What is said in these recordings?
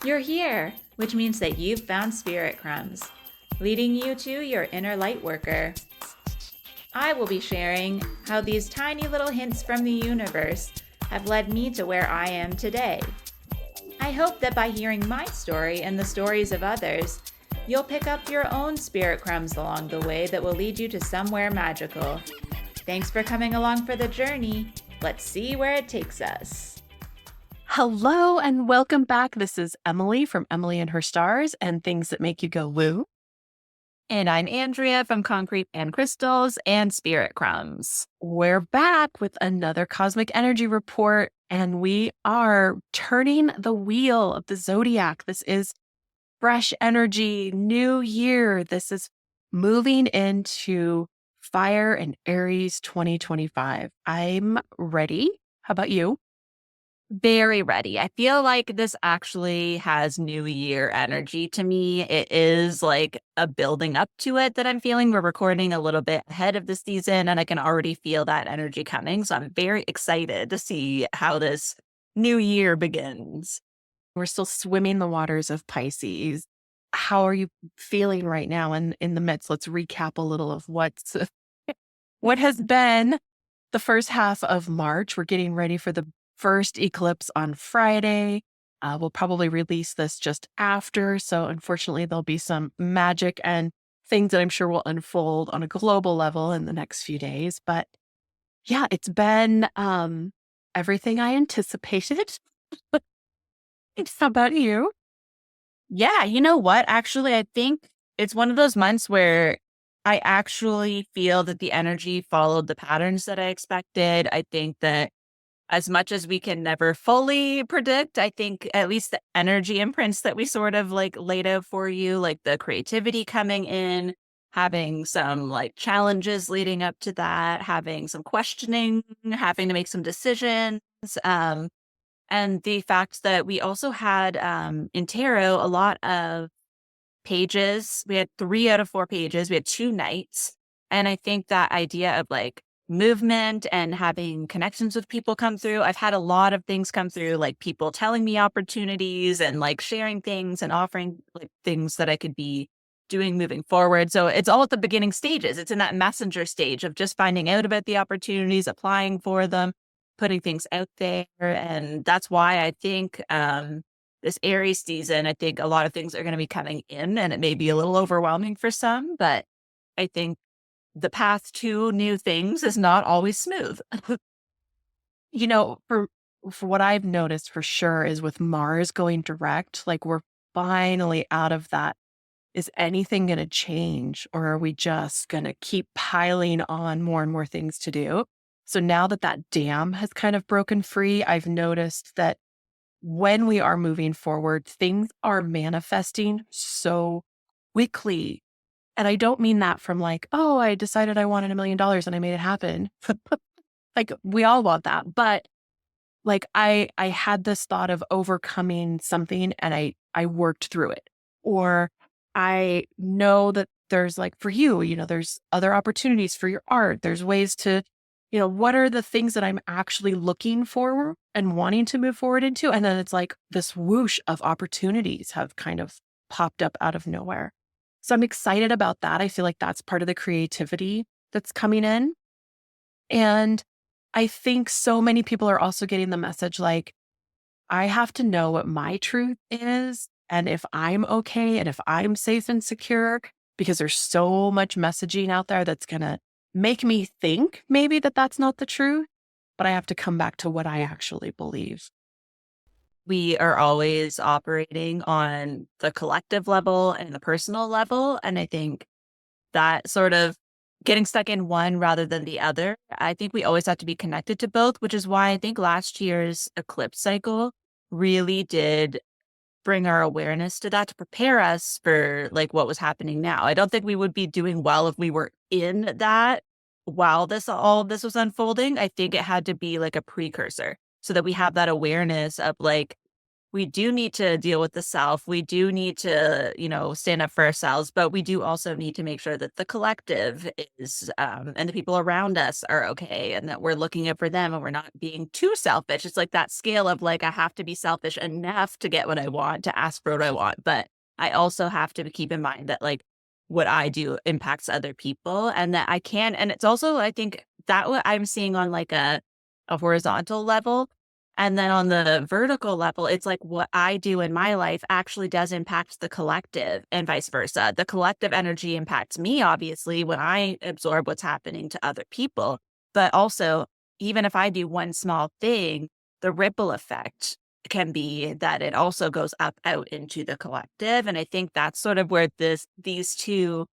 You're here, which means that you've found spirit crumbs, leading you to your inner light worker. I will be sharing how these tiny little hints from the universe have led me to where I am today. I hope that by hearing my story and the stories of others, you'll pick up your own spirit crumbs along the way that will lead you to somewhere magical. Thanks for coming along for the journey. Let's see where it takes us. Hello and welcome back. This is Emily from Emily and Her Stars and Things That Make You Go Woo. And I'm Andrea from Concrete and Crystals and Spirit Crumbs. We're back with another cosmic energy report, and we are turning the wheel of the zodiac. This is fresh energy, new year. This is moving into Fire and Aries 2025. I'm ready. How about you? Very ready. I feel like this actually has New Year energy to me. It is like a building up to it that I'm feeling. We're recording a little bit ahead of the season, and I can already feel that energy coming. So I'm very excited to see how this new year begins. We're still swimming the waters of Pisces. How are you feeling right now in the midst? Let's recap a little of what has been the first half of March. We're getting ready for the first eclipse on Friday. We'll probably release this just after. So unfortunately, there'll be some magic and things that I'm sure will unfold on a global level in the next few days. But yeah, it's been everything I anticipated. How about you? Yeah, you know what? Actually, I think it's one of those months where I actually feel that the energy followed the patterns that I expected. I think that as much as we can never fully predict, I think at least the energy imprints that we sort of like laid out for you, like the creativity coming in, having some like challenges leading up to that, having some questioning, having to make some decisions. And the fact that we also had in tarot a lot of pages. We had 3 out of 4 pages. We had 2 nights. And I think that idea of like movement and having connections with people come through. I've had a lot of things come through, like people telling me opportunities and like sharing things and offering like things that I could be doing moving forward. So it's all at the beginning stages. It's in that messenger stage of just finding out about the opportunities, applying for them, putting things out there. And that's why I think this Aries season, I think a lot of things are going to be coming in, and it may be a little overwhelming for some, but I think the path to new things is not always smooth. You know, for what I've noticed for sure is with Mars going direct, like we're finally out of that. Is anything going to change, or are we just going to keep piling on more and more things to do? So now that that dam has kind of broken free, I've noticed that when we are moving forward, things are manifesting so quickly. And I don't mean that from like, oh, I decided I wanted $1 million and I made it happen. Like we all want that. But like I had this thought of overcoming something and I worked through it. Or I know that there's like for you, there's other opportunities for your art. There's ways to, what are the things that I'm actually looking for and wanting to move forward into? And then it's like this whoosh of opportunities have kind of popped up out of nowhere. So I'm excited about that. I feel like that's part of the creativity that's coming in. And I think so many people are also getting the message like, I have to know what my truth is and if I'm okay and if I'm safe and secure, because there's so much messaging out there that's going to make me think maybe that that's not the truth, but I have to come back to what I actually believe. We are always operating on the collective level and the personal level. And I think that sort of getting stuck in one rather than the other, I think we always have to be connected to both, which is why I think last year's eclipse cycle really did bring our awareness to that to prepare us for like what was happening now. I don't think we would be doing well if we were in that while all of this was unfolding. I think it had to be like a precursor so that we have that awareness of like, we do need to deal with the self. We do need to, stand up for ourselves, but we do also need to make sure that the collective is, and the people around us are okay, and that we're looking out for them and we're not being too selfish. It's like that scale of like, I have to be selfish enough to get what I want, to ask for what I want. But I also have to keep in mind that like what I do impacts other people, and that I can, and it's also, I think that what I'm seeing on like a horizontal level. And then on the vertical level, it's like what I do in my life actually does impact the collective and vice versa. The collective energy impacts me, obviously, when I absorb what's happening to other people. But also, even if I do one small thing, the ripple effect can be that it also goes up out into the collective. And I think that's sort of where these two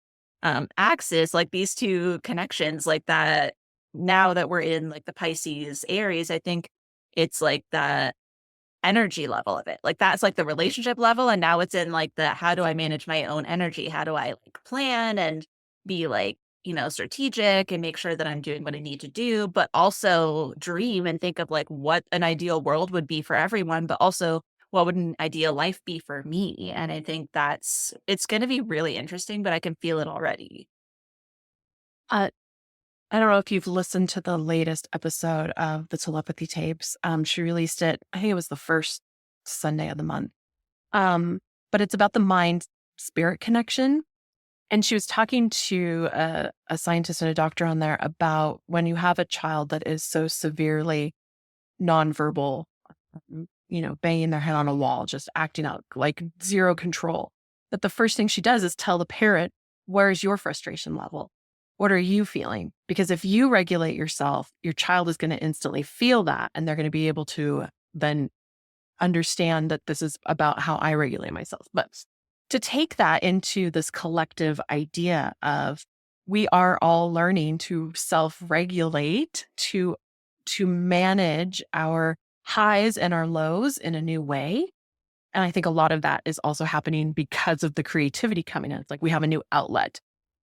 axes, like these two connections, like that, now that we're in like the Pisces Aries, I think it's like the energy level of it. Like that's like the relationship level. And now it's in like the, how do I manage my own energy? How do I like plan and be like, strategic and make sure that I'm doing what I need to do, but also dream and think of like what an ideal world would be for everyone, but also what would an ideal life be for me? And I think it's going to be really interesting, but I can feel it already. Uh, I don't know if you've listened to the latest episode of the telepathy tapes. She released it, I think it was the first Sunday of the month. But it's about the mind spirit connection. And she was talking to a scientist and a doctor on there about when you have a child that is so severely nonverbal, banging their head on a wall, just acting out like zero control, that the first thing she does is tell the parent, where's your frustration level? What are you feeling? Because if you regulate yourself, your child is going to instantly feel that, and they're going to be able to then understand that this is about how I regulate myself. But to take that into this collective idea of we are all learning to self-regulate, to manage our highs and our lows in a new way. And I think a lot of that is also happening because of the creativity coming in. It's like we have a new outlet.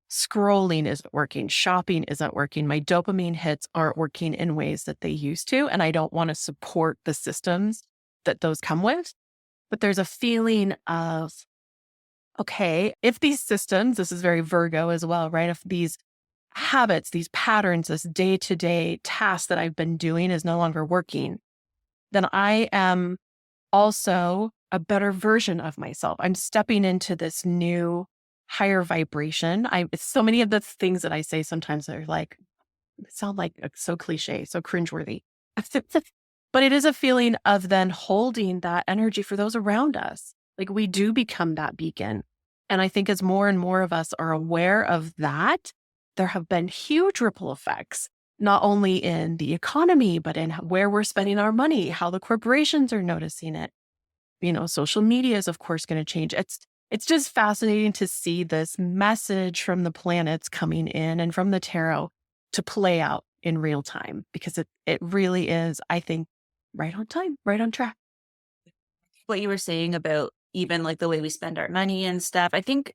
Scrolling isn't working. Shopping isn't working. My dopamine hits aren't working in ways that they used to. And I don't want to support the systems that those come with. But there's a feeling of, okay, if these systems, this is very Virgo as well, right? If these habits, these patterns, this day-to-day task that I've been doing is no longer working, then I am also a better version of myself. I'm stepping into this new higher vibration. So many of the things that I say sometimes are like, sound like so cliche, so cringeworthy. But it is a feeling of then holding that energy for those around us. Like we do become that beacon. And I think as more and more of us are aware of that, there have been huge ripple effects, not only in the economy, but in where we're spending our money, how the corporations are noticing it. Social media is, of course, going to change. It's just fascinating to see this message from the planets coming in and from the tarot to play out in real time, because it really is, I think, right on time, right on track. What you were saying about even like the way we spend our money and stuff, I think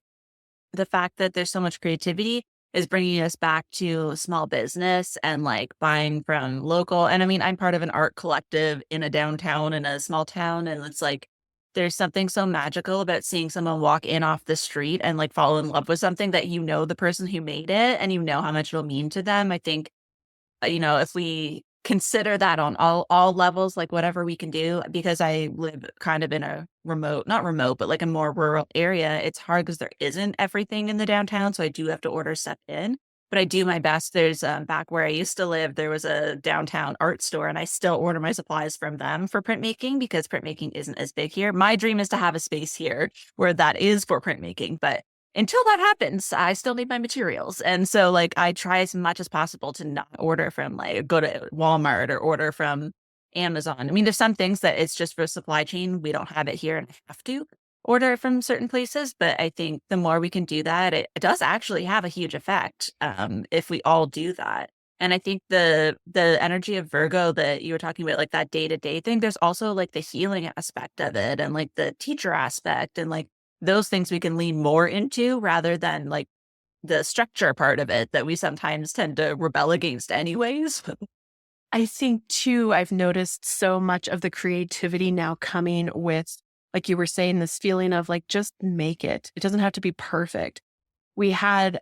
the fact that there's so much creativity is bringing us back to small business and like buying from local. And I mean, I'm part of an art collective in a downtown in a small town. And it's like, there's something so magical about seeing someone walk in off the street and like fall in love with something that the person who made it and how much it'll mean to them. I think, if we consider that on all levels, like whatever we can do, because I live kind of in a not remote, but like a more rural area, it's hard because there isn't everything in the downtown. So I do have to order stuff in, but I do my best. There's back where I used to live, there was a downtown art store, and I still order my supplies from them for printmaking because printmaking isn't as big here. My dream is to have a space here where that is for printmaking, but until that happens, I still need my materials. And so like I try as much as possible to not order from like go to Walmart or order from Amazon. I mean, there's some things that it's just for supply chain. We don't have it here and I have to order from certain places. But I think the more we can do that, it does actually have a huge effect if we all do that. And I think the energy of Virgo that you were talking about, like that day-to-day thing, there's also like the healing aspect of it and like the teacher aspect and like those things we can lean more into rather than like the structure part of it that we sometimes tend to rebel against anyways. I think too, I've noticed so much of the creativity now coming with, like you were saying, this feeling of like, just make it. It doesn't have to be perfect. We had,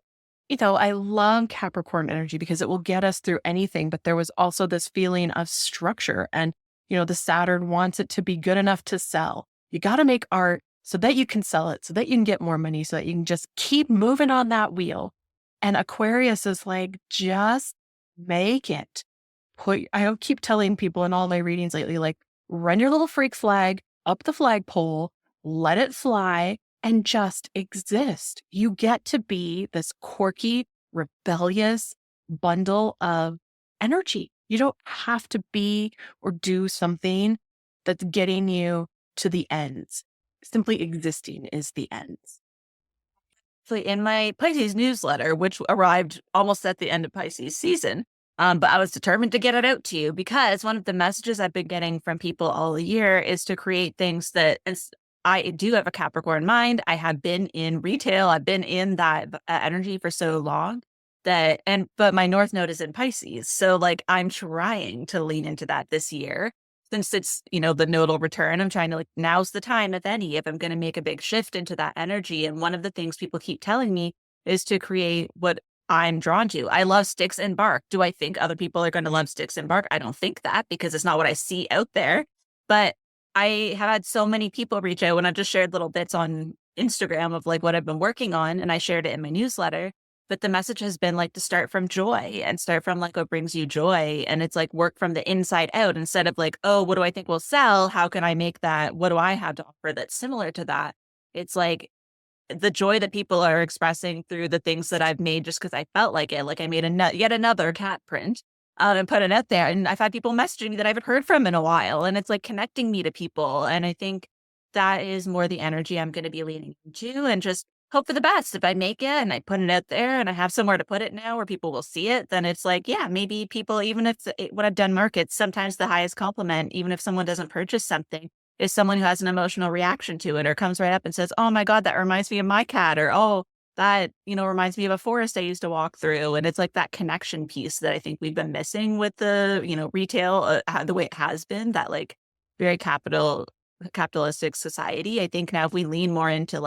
I love Capricorn energy because it will get us through anything, but there was also this feeling of structure and, the Saturn wants it to be good enough to sell. You got to make art so that you can sell it, so that you can get more money, so that you can just keep moving on that wheel. And Aquarius is like, just make it. I keep telling people in all my readings lately, like, run your little freak flag up the flagpole, let it fly, and just exist. You get to be this quirky, rebellious bundle of energy. You don't have to be or do something that's getting you to the ends. Simply existing is the ends. So in my Pisces newsletter, which arrived almost at the end of Pisces season, but I was determined to get it out to you because one of the messages I've been getting from people all year is to create things that I do have a Capricorn mind. I have been in retail. I've been in that energy for so long but my North Node is in Pisces. So like I'm trying to lean into that this year since it's, the nodal return. I'm trying to now's the time, if any, if I'm going to make a big shift into that energy. And one of the things people keep telling me is to create what I'm drawn to. I love sticks and bark. Do I think other people are going to love sticks and bark? I don't think that because it's not what I see out there. But I have had so many people reach out when I just shared little bits on Instagram of what I've been working on. And I shared it in my newsletter. But the message has been to start from joy and start from what brings you joy. And it's work from the inside out instead of oh, what do I think will sell? How can I make that? What do I have to offer that's similar to that? It's the joy that people are expressing through the things that I've made just because I felt like it. I made yet another cat print and put it out there. And I've had people messaging me that I haven't heard from in a while. And it's connecting me to people. And I think that is more the energy I'm going to be leaning into and just hope for the best. If I make it and I put it out there and I have somewhere to put it now where people will see it, then it's yeah, maybe people, even if when I've done markets, sometimes the highest compliment, even if someone doesn't purchase something, is someone who has an emotional reaction to it or comes right up and says, oh my God, that reminds me of my cat, or oh, that, reminds me of a forest I used to walk through. And it's that connection piece that I think we've been missing with the, retail, the way it has been, that very capitalistic society. I think now if we lean more into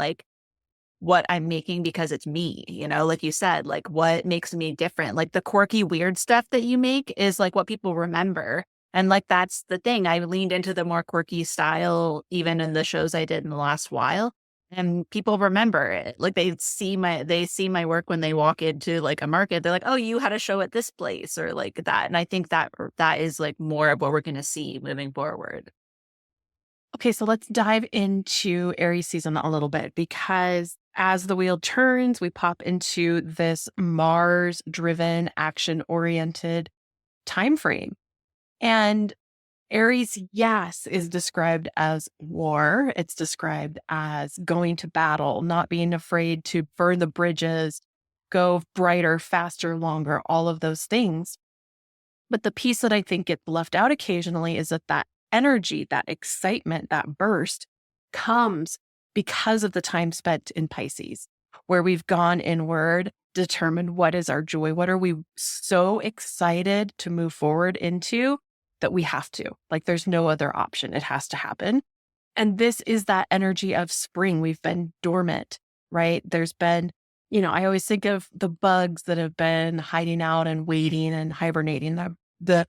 what I'm making because it's me, like you said, what makes me different, the quirky, weird stuff that you make is what people remember. And that's the thing. I leaned into the more quirky style, even in the shows I did in the last while. And people remember it. They see my work when they walk into a market. They're oh, you had a show at this place or that. And I think that is more of what we're going to see moving forward. Okay, so let's dive into Aries season a little bit because as the wheel turns, we pop into this Mars-driven, action-oriented time frame. And Aries, yes, is described as war. It's described as going to battle, not being afraid to burn the bridges, go brighter, faster, longer, all of those things. But the piece that I think gets left out occasionally is that energy, that excitement, that burst comes because of the time spent in Pisces, where we've gone inward, determined what is our joy, what are we so excited to move forward into that we have to. There's no other option. It has to happen. And this is that energy of spring. We've been dormant, right? There's been, I always think of the bugs that have been hiding out and waiting and hibernating, the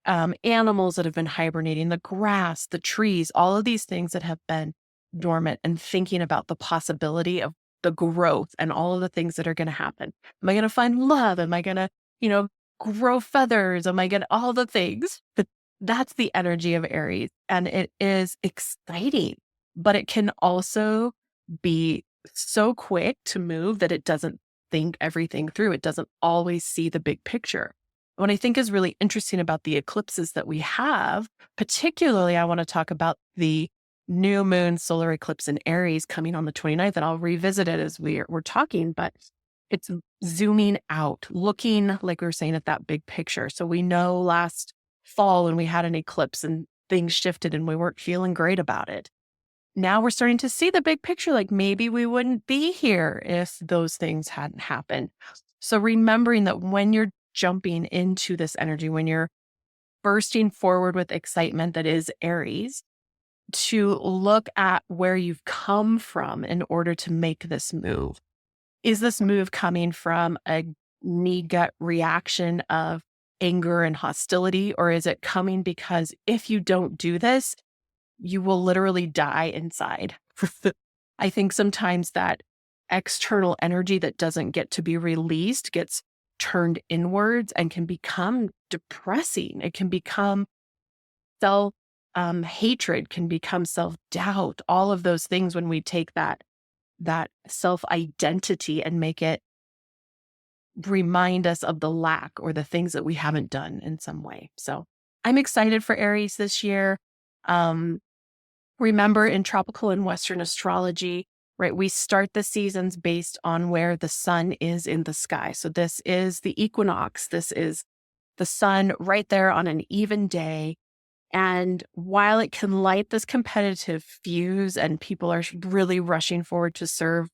animals that have been hibernating, the grass, the trees, all of these things that have been dormant, and thinking about the possibility of the growth and all of the things that are going to happen. Am I going to find love? Am I going to, grow feathers? Am I going to all the things? But that's the energy of Aries. And it is exciting, but it can also be so quick to move that it doesn't think everything through. It doesn't always see the big picture. What I think is really interesting about the eclipses that we have, particularly I want to talk about the new moon solar eclipse in Aries coming on the 29th, and I'll revisit it as we're talking, but it's zooming out, looking like we were saying at that big picture. So we know last fall when we had an eclipse and things shifted and we weren't feeling great about it. Now we're starting to see the big picture, maybe we wouldn't be here if those things hadn't happened. So remembering that when you're jumping into this energy, when you're bursting forward with excitement that is Aries, to look at where you've come from in order to make this move. Is this move coming from a knee gut reaction of anger and hostility, or is it coming because if you don't do this, you will literally die inside? I think sometimes that external energy that doesn't get to be released gets turned inwards and can become depressing. It can become self hatred, can become self doubt, all of those things when we take that self identity and make it remind us of the lack or the things that we haven't done in some way. So I'm excited for Aries this year. Remember, in tropical and Western astrology, right, we start the seasons based on where the sun is in the sky. So this is the equinox. This is the sun right there on an even day. And while it can light this competitive fuse and people are really rushing forward to serve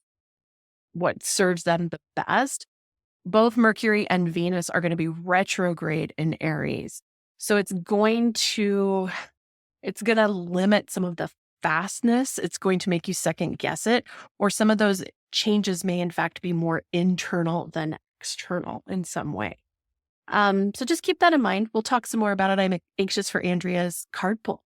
what serves them the best, both Mercury and Venus are going to be retrograde in Aries. So it's going to limit some of the fastness. It's going to make you second guess it, or some of those changes may in fact be more internal than external in some way. So just keep that in mind. We'll talk some more about it. I'm anxious for Andrea's card pull.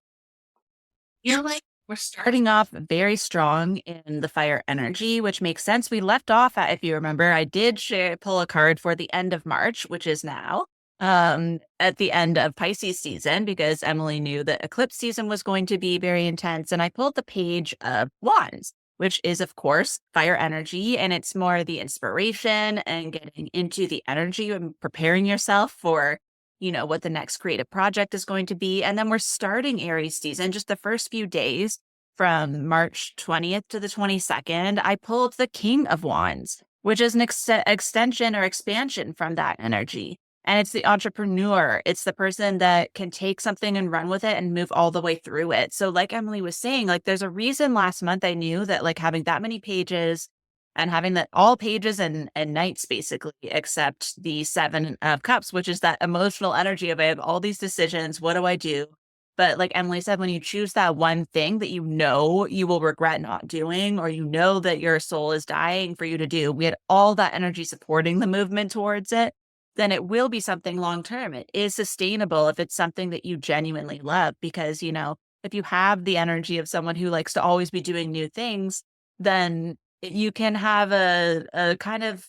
We're starting off very strong in the fire energy, which makes sense. We left off at, if you remember, I did pull a card for the end of March, which is now at the end of Pisces season, because Emily knew that eclipse season was going to be very intense. And I pulled the Page of Wands, which is, of course, fire energy. And it's more the inspiration and getting into the energy and preparing yourself for what the next creative project is going to be. And then we're starting Aries season, just the first few days from March 20th to the 22nd. I pulled the King of Wands, which is an extension or expansion from that energy. And it's the entrepreneur. It's the person that can take something and run with it and move all the way through it. So like Emily was saying, like there's a reason last month I knew that like having that many pages and having that all pages and knights basically, except the 7 of Cups, which is that emotional energy of I have all these decisions. What do I do? But like Emily said, when you choose that one thing that you will regret not doing, or that your soul is dying for you to do, we had all that energy supporting the movement towards it, then it will be something long-term. It is sustainable if it's something that you genuinely love, because, if you have the energy of someone who likes to always be doing new things, then you can have a kind of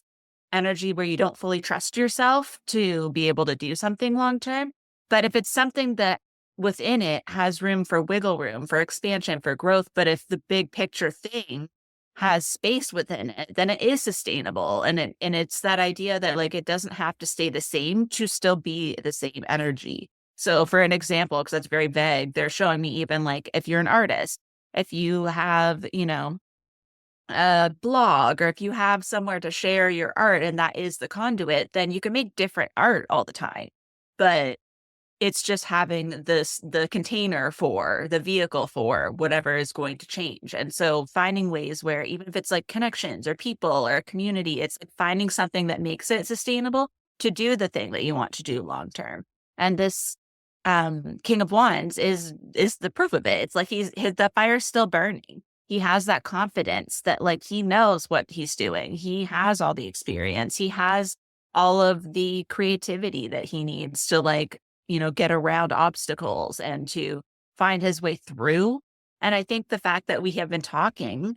energy where you don't fully trust yourself to be able to do something long term. But if it's something that within it has room for wiggle room, for expansion, for growth, but if the big picture thing has space within it, then it is sustainable. And it's that idea that like it doesn't have to stay the same to still be the same energy. So for an example, because that's very vague, they're showing me even like if you're an artist, if you have, a blog, or if you have somewhere to share your art and that is the conduit, then you can make different art all the time. But it's just having the container for, the vehicle for whatever is going to change. And so finding ways where, even if it's like connections or people or a community, it's like finding something that makes it sustainable to do the thing that you want to do long term. And this King of Wands is the proof of it. It's like the fire's still burning. He has that confidence that like he knows what he's doing. He has all the experience. He has all of the creativity that he needs to like, get around obstacles and to find his way through. And I think the fact that we have been talking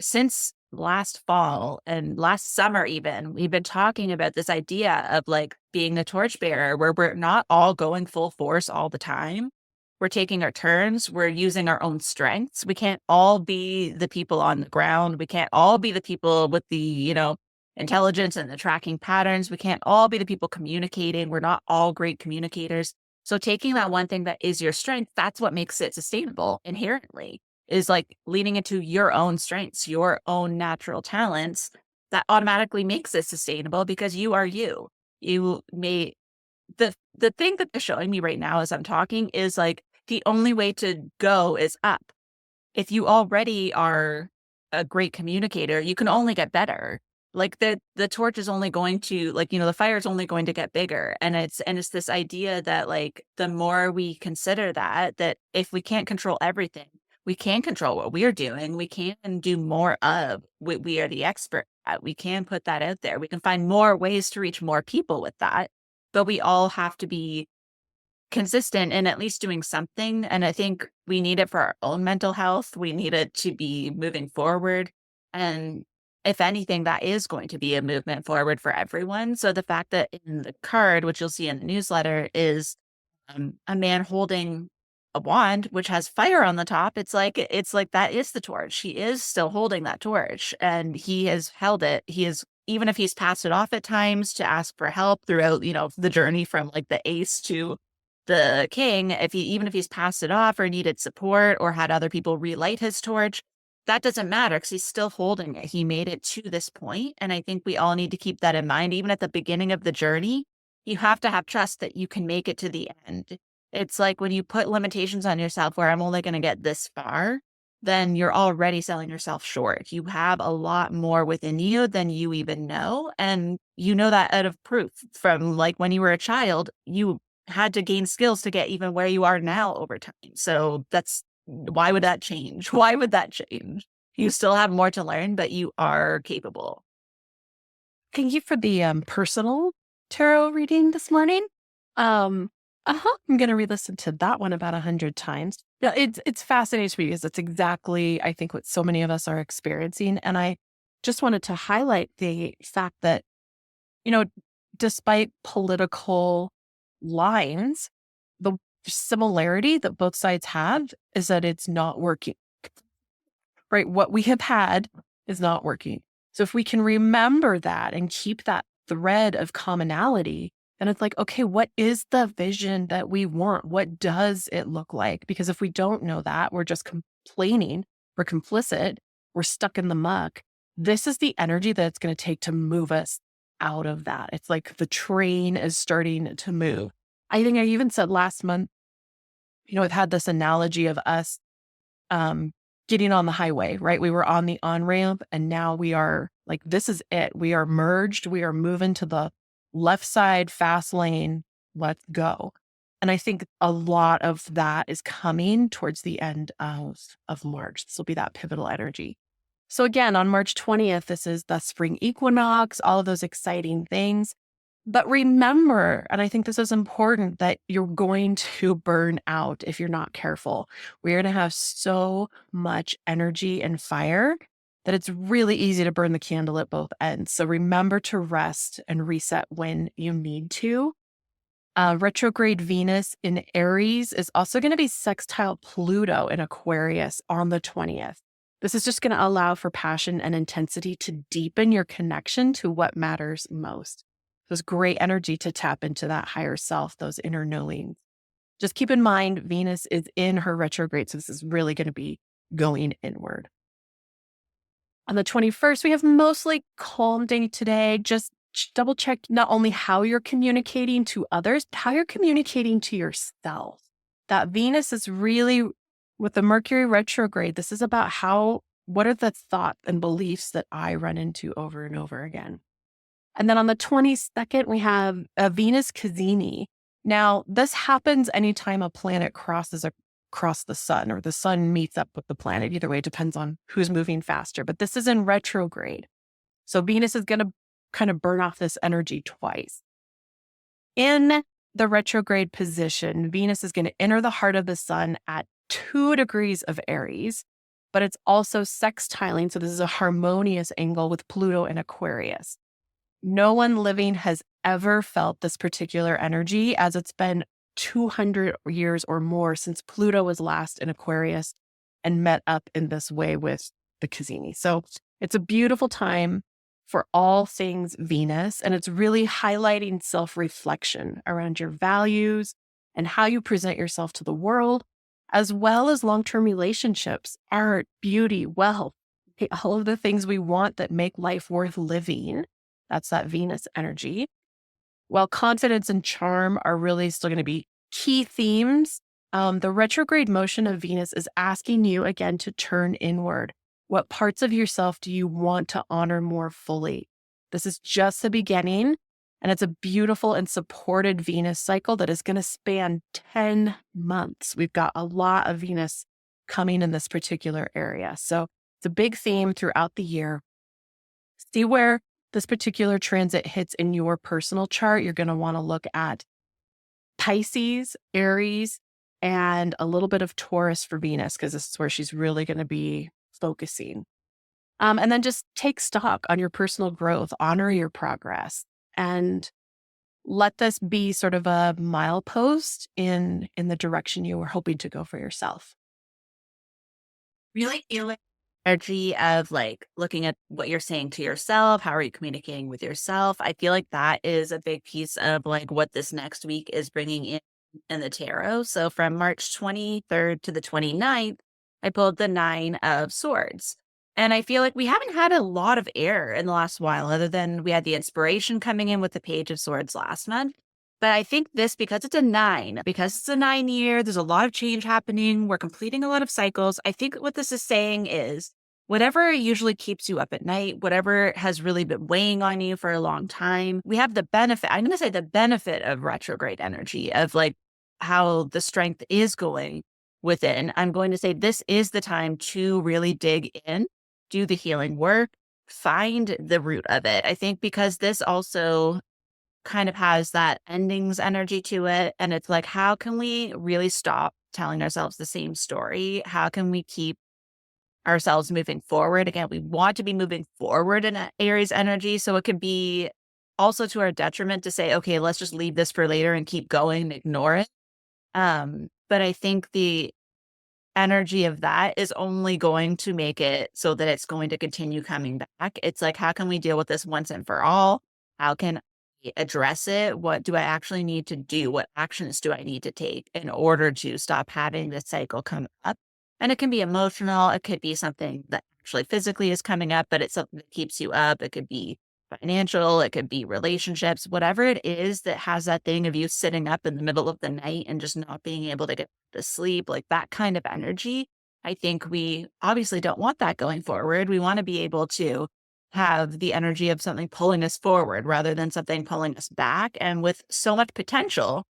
since last fall and last summer, even, we've been talking about this idea of like being the torchbearer, where we're not all going full force all the time. We're taking our turns. We're using our own strengths. We can't all be the people on the ground. We can't all be the people with the, intelligence and the tracking patterns. We can't all be the people communicating. We're not all great communicators. So taking that one thing that is your strength, that's what makes it sustainable inherently, is like leaning into your own strengths, your own natural talents. That automatically makes it sustainable because you are you. The thing that they're showing me right now as I'm talking is like, the only way to go is up. If you already are a great communicator, you can only get better. Like the torch is only going to, like, the fire is only going to get bigger. And it's this idea that, like, the more we consider that if we can't control everything, we can control what we are doing. We can do more of what we are the expert at. We can put that out there. We can find more ways to reach more people with that. But we all have to be consistent in at least doing something. And I think we need it for our own mental health. We need it to be moving forward. And if anything, that is going to be a movement forward for everyone. So the fact that in the card, which you'll see in the newsletter, is a man holding a wand, which has fire on the top. It's like that is the torch. He is still holding that torch, and he has held it. He is, even if he's passed it off at times to ask for help throughout, the journey from like the ace to the king, even if he's passed it off or needed support or had other people relight his torch, that doesn't matter because he's still holding it. He made it to this point, and I think we all need to keep that in mind. Even at the beginning of the journey, you have to have trust that you can make it to the end. It's like when you put limitations on yourself where I'm only going to get this far, then you're already selling yourself short. You have a lot more within you than you even know. And you know that out of proof from like when you were a child, you had to gain skills to get even where you are now over time. So why would that change? Why would that change? You still have more to learn, but you are capable. Thank you for the personal tarot reading this morning. I'm going to re-listen to that one about 100 times. No, it's fascinating to me because it's exactly, I think, what so many of us are experiencing. And I just wanted to highlight the fact that, despite political lines, the similarity that both sides have is that it's not working, right? What we have had is not working. So if we can remember that and keep that thread of commonality, then it's like, okay, what is the vision that we want? What does it look like? Because if we don't know that, we're just complaining, we're complicit, we're stuck in the muck. This is the energy that it's going to take to move us out of that. It's like the train is starting to move. I think I even said last month, I've had this analogy of us getting on the highway, right? We were on the on-ramp and now we are like, this is it. We are merged. We are moving to the left side, fast lane. Let's go. And I think a lot of that is coming towards the end of March. This will be that pivotal energy. So again, on March 20th, this is the spring equinox, all of those exciting things. But remember, and I think this is important, that you're going to burn out if you're not careful. We're going to have so much energy and fire that it's really easy to burn the candle at both ends. So remember to rest and reset when you need to. Retrograde Venus in Aries is also going to be sextile Pluto in Aquarius on the 20th. This is just going to allow for passion and intensity to deepen your connection to what matters most. There's great energy to tap into that higher self, those inner knowings. Just keep in mind, Venus is in her retrograde, so this is really going to be going inward. On the 21st, we have mostly calm day today. Just double check not only how you're communicating to others, but how you're communicating to yourself. That Venus is really, with the Mercury retrograde, this is about what are the thoughts and beliefs that I run into over and over again. And then on the 22nd, we have a Venus Cassini. Now, this happens anytime a planet crosses across the sun or the sun meets up with the planet. Either way, it depends on who's moving faster. But this is in retrograde. So Venus is going to kind of burn off this energy twice. In the retrograde position, Venus is going to enter the heart of the sun at 2 degrees of Aries, but it's also sextiling. So this is a harmonious angle with Pluto and Aquarius. No one living has ever felt this particular energy, as it's been 200 years or more since Pluto was last in Aquarius and met up in this way with the Cassini. So it's a beautiful time for all things Venus, and it's really highlighting self-reflection around your values and how you present yourself to the world, as well as long-term relationships, art, beauty, wealth, all of the things we want that make life worth living. That's that Venus energy. While confidence and charm are really still going to be key themes, the retrograde motion of Venus is asking you again to turn inward. What parts of yourself do you want to honor more fully? This is just the beginning, and it's a beautiful and supported Venus cycle that is going to span 10 months. We've got a lot of Venus coming in this particular area. So it's a big theme throughout the year. See where this particular transit hits in your personal chart. You're going to want to look at Pisces, Aries, and a little bit of Taurus for Venus, because this is where she's really going to be focusing. And then just take stock on your personal growth, honor your progress, and let this be sort of a milepost in the direction you were hoping to go for yourself. Really feel like energy of like looking at what you're saying to yourself. How are you communicating with yourself? I feel like that is a big piece of like what this next week is bringing in the tarot. So from March 23rd to the 29th, I pulled the 9 of Swords. And I feel like we haven't had a lot of air in the last while, other than we had the inspiration coming in with the Page of Swords last month. But I think this, because it's a 9, because it's a 9 year, there's a lot of change happening. We're completing a lot of cycles. I think what this is saying is whatever usually keeps you up at night, whatever has really been weighing on you for a long time, we have the benefit, I'm going to say the benefit of retrograde energy, of like how the strength is going within. I'm going to say this is the time to really dig in, do the healing work, find the root of it. I think because this also kind of has that endings energy to it. And it's like, how can we really stop telling ourselves the same story? How can we keep ourselves moving forward? Again, we want to be moving forward in an Aries energy. So it could be also to our detriment to say, okay, let's just leave this for later and keep going and ignore it. But I think the energy of that is only going to make it so that it's going to continue coming back. It's like, how can we deal with this once and for all? How can I address it? What do I actually need to do? What actions do I need to take in order to stop having this cycle come up? And it can be emotional. It could be something that actually physically is coming up, but it's something that keeps you up. It could be financial. It could be relationships, whatever it is that has that thing of you sitting up in the middle of the night and just not being able to get to sleep, like that kind of energy. I think we obviously don't want that going forward. We want to be able to have the energy of something pulling us forward rather than something pulling us back. And with so much potential,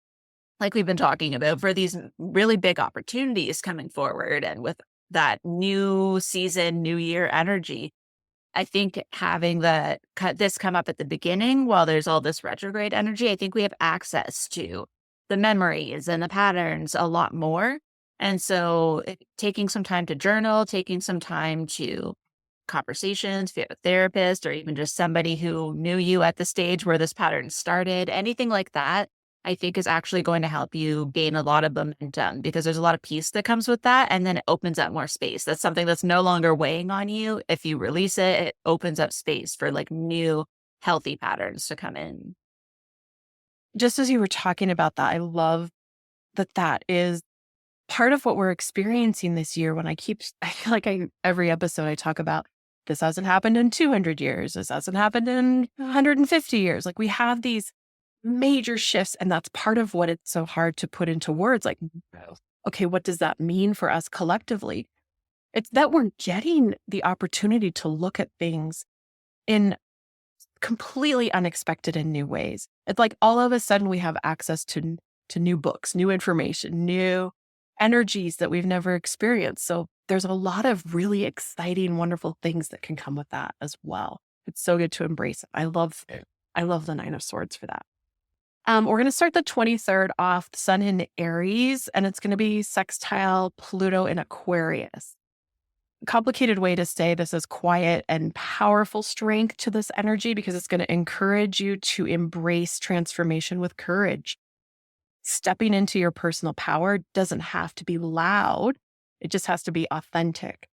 like we've been talking about, for these really big opportunities coming forward, and with that new season, new year energy, I think having this come up at the beginning while there's all this retrograde energy, I think we have access to the memories and the patterns a lot more. And so taking some time to journal, taking some time to conversations, if you have a therapist or even just somebody who knew you at the stage where this pattern started, anything like that, I think is actually going to help you gain a lot of momentum, because there's a lot of peace that comes with that. And then it opens up more space. That's something that's no longer weighing on you. If you release it, it opens up space for like new healthy patterns to come in. Just as you were talking about that, I love that is part of what we're experiencing this year. I feel like every episode I talk about, this hasn't happened in 200 years. This hasn't happened in 150 years. Like we have these major shifts, and that's part of what it's so hard to put into words. Like, okay, what does that mean for us collectively? It's that we're getting the opportunity to look at things in completely unexpected and new ways. It's like all of a sudden we have access to new books, new information, new energies that we've never experienced. So there's a lot of really exciting, wonderful things that can come with that as well. It's so good to embrace it. I love the 9 of Swords for that. We're going to start the 23rd off, the Sun in Aries, and it's going to be sextile Pluto in Aquarius. Complicated way to say this is quiet and powerful strength to this energy, because it's going to encourage you to embrace transformation with courage. Stepping into your personal power doesn't have to be loud. It just has to be authentic.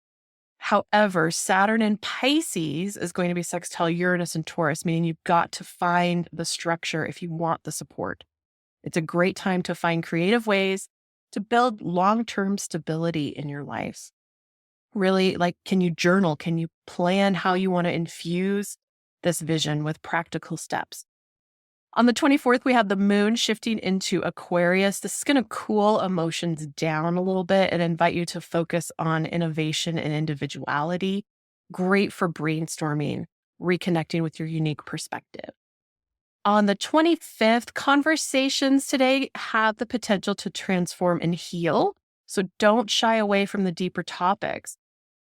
However, Saturn in Pisces is going to be sextile Uranus and Taurus, meaning you've got to find the structure if you want the support. It's a great time to find creative ways to build long-term stability in your life. Really, like, can you journal? Can you plan how you want to infuse this vision with practical steps? On the 24th, we have the moon shifting into Aquarius. This is going to cool emotions down a little bit and invite you to focus on innovation and individuality. Great for brainstorming, reconnecting with your unique perspective. On the 25th, conversations today have the potential to transform and heal. So don't shy away from the deeper topics.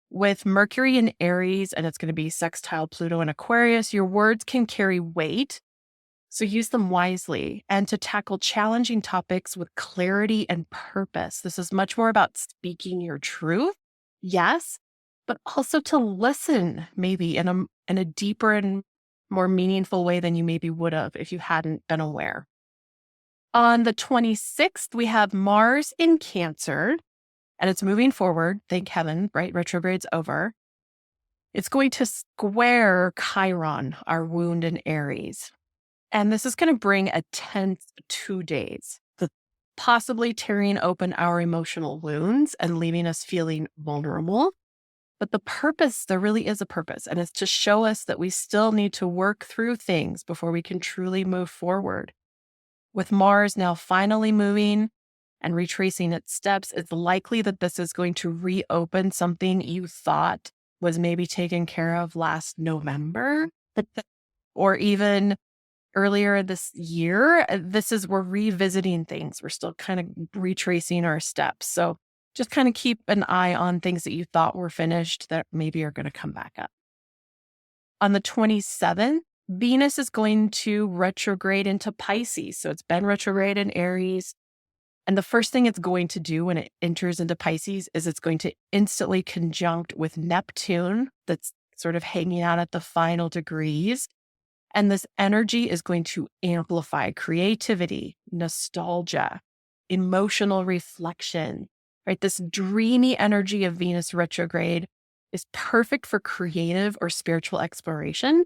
With Mercury in Aries, and it's going to be sextile Pluto in Aquarius, your words can carry weight. So use them wisely and to tackle challenging topics with clarity and purpose. This is much more about speaking your truth, yes, but also to listen maybe in a deeper and more meaningful way than you maybe would have if you hadn't been aware. On the 26th, we have Mars in Cancer, and it's moving forward. Thank heaven, right? Retrograde's over. It's going to square Chiron, our wound in Aries. And this is going to bring a tense 2 days, possibly tearing open our emotional wounds and leaving us feeling vulnerable. But the purpose, there really is a purpose, and it's to show us that we still need to work through things before we can truly move forward. With Mars now finally moving and retracing its steps, it's likely that this is going to reopen something you thought was maybe taken care of last November, or even earlier this year. We're revisiting things. We're still kind of retracing our steps. So just kind of keep an eye on things that you thought were finished that maybe are going to come back up. On the 27th, Venus is going to retrograde into Pisces. So it's been retrograde in Aries. And the first thing it's going to do when it enters into Pisces is it's going to instantly conjunct with Neptune, that's sort of hanging out at the final degrees. And this energy is going to amplify creativity, nostalgia, emotional reflection, right? This dreamy energy of Venus retrograde is perfect for creative or spiritual exploration,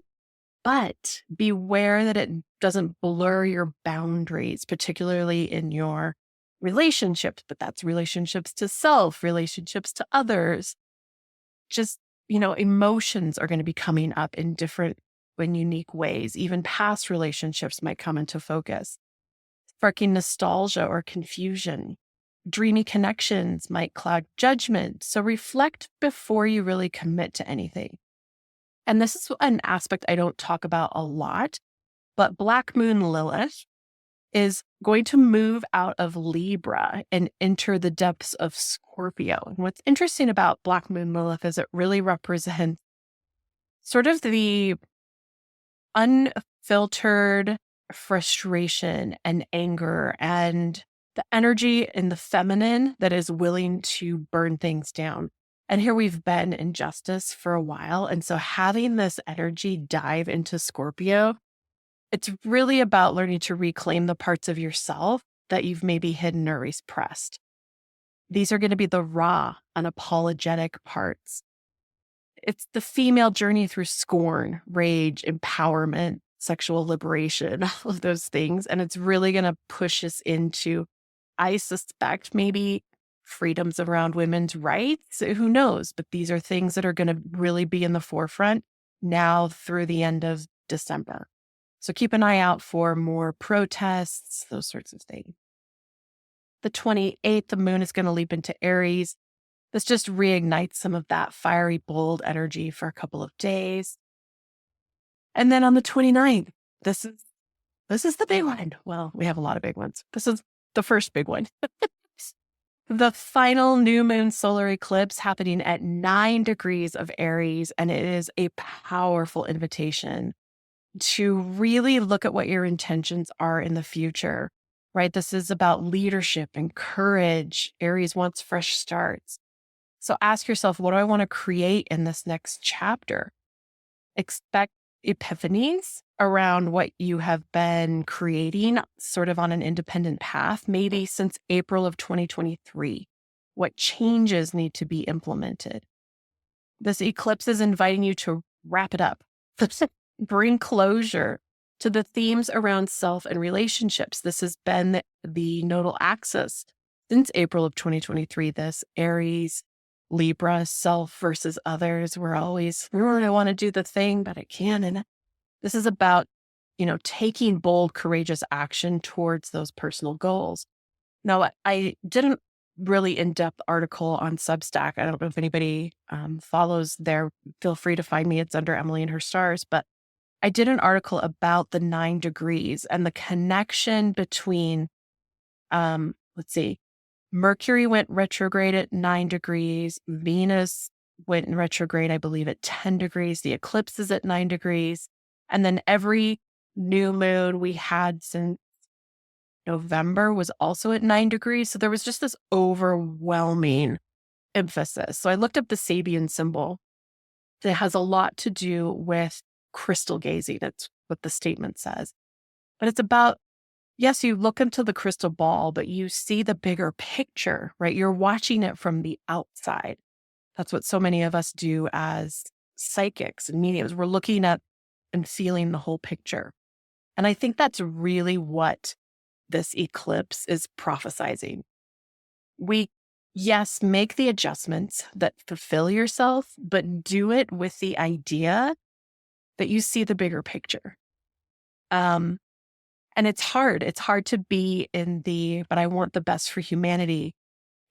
but beware that it doesn't blur your boundaries, particularly in your relationships, but that's relationships to self, relationships to others. Just, emotions are going to be coming up in different and unique ways. Even past relationships might come into focus. Sparking nostalgia or confusion. Dreamy connections might cloud judgment. So reflect before you really commit to anything. And this is an aspect I don't talk about a lot, but Black Moon Lilith is going to move out of Libra and enter the depths of Scorpio. And what's interesting about Black Moon Lilith is it really represents sort of the unfiltered frustration and anger and the energy in the feminine that is willing to burn things down. And here we've been in justice for a while. And so having this energy dive into Scorpio, it's really about learning to reclaim the parts of yourself that you've maybe hidden or repressed. These are going to be the raw, unapologetic parts. It's the female journey through scorn, rage, empowerment, sexual liberation, all of those things. And it's really going to push us into, I suspect, maybe freedoms around women's rights. Who knows? But these are things that are going to really be in the forefront now through the end of December. So keep an eye out for more protests, those sorts of things. The 28th, the moon is going to leap into Aries. This just reignites some of that fiery, bold energy for a couple of days. And then on the 29th, this is the big one. Well, we have a lot of big ones. This is the first big one. The final new moon solar eclipse happening at 9 degrees of Aries. And it is a powerful invitation to really look at what your intentions are in the future, right? This is about leadership and courage. Aries wants fresh starts. So ask yourself, what do I want to create in this next chapter? Expect epiphanies around what you have been creating sort of on an independent path, maybe since April of 2023. What changes need to be implemented? This eclipse is inviting you to wrap it up, bring closure to the themes around self and relationships. This has been the nodal axis since April of 2023, this Aries-Libra, self versus others. We're always, I want to do the thing, but I can't. And this is about, taking bold, courageous action towards those personal goals. Now, I didn't really in-depth article on Substack. I don't know if anybody follows there. Feel free to find me. It's under Emily and Her Stars. But I did an article about the 9 degrees and the connection between, let's see, Mercury went retrograde at 9 degrees. Venus went in retrograde, I believe, at 10 degrees. The eclipse is at 9 degrees. And then every new moon we had since November was also at 9 degrees. So there was just this overwhelming emphasis. So I looked up the Sabian symbol. It has a lot to do with crystal gazing. That's what the statement says. But it's about, yes, you look into the crystal ball, but you see the bigger picture, right? You're watching it from the outside. That's what so many of us do as psychics and mediums. We're looking at and feeling the whole picture. And I think that's really what this eclipse is prophesizing. We, yes, make the adjustments that fulfill yourself, but do it with the idea that you see the bigger picture. And it's hard. It's hard to be in but I want the best for humanity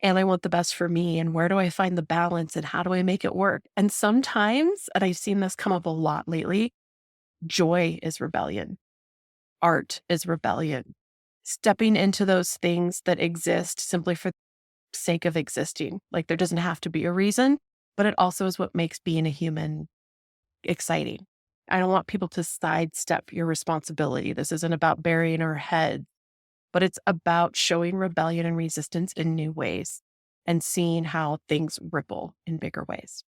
and I want the best for me. And where do I find the balance and how do I make it work? And sometimes, and I've seen this come up a lot lately, joy is rebellion. Art is rebellion. Stepping into those things that exist simply for the sake of existing. Like there doesn't have to be a reason, but it also is what makes being a human exciting. I don't want people to sidestep your responsibility. This isn't about burying our head, but it's about showing rebellion and resistance in new ways and seeing how things ripple in bigger ways.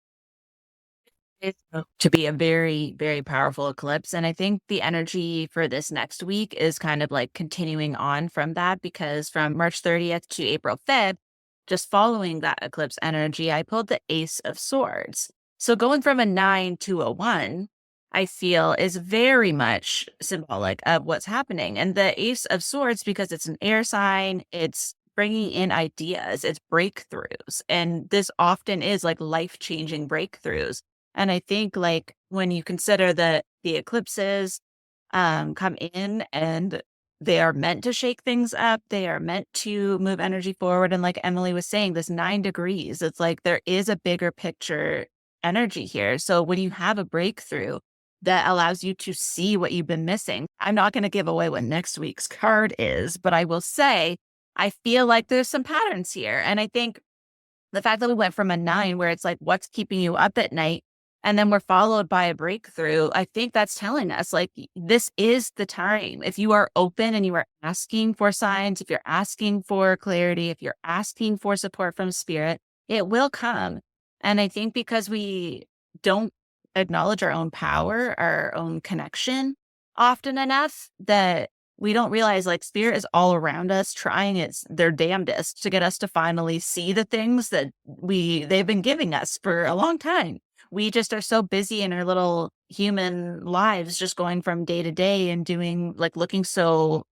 It's to be a very, very powerful eclipse. And I think the energy for this next week is kind of like continuing on from that, because from March 30th to April 5th, just following that eclipse energy, I pulled the Ace of Swords. So going from a 9 to a 1, I feel is very much symbolic of what's happening. And the Ace of Swords, because it's an air sign, it's bringing in ideas, it's breakthroughs. And this often is like life-changing breakthroughs. And I think like when you consider that the eclipses come in and they are meant to shake things up, they are meant to move energy forward. And like Emily was saying, this 9 degrees, it's like there is a bigger picture energy here. So when you have a breakthrough that allows you to see what you've been missing, I'm not going to give away what next week's card is, but I will say, I feel like there's some patterns here. And I think the fact that we went from a 9 where it's like, what's keeping you up at night? And then we're followed by a breakthrough. I think that's telling us like, this is the time. If you are open and you are asking for signs, if you're asking for clarity, if you're asking for support from spirit, it will come. And I think because we don't acknowledge our own power, our own connection often enough, that we don't realize like spirit is all around us trying their damnedest to get us to finally see the things that they've been giving us for a long time. We just are so busy in our little human lives, just going from day to day and doing like looking so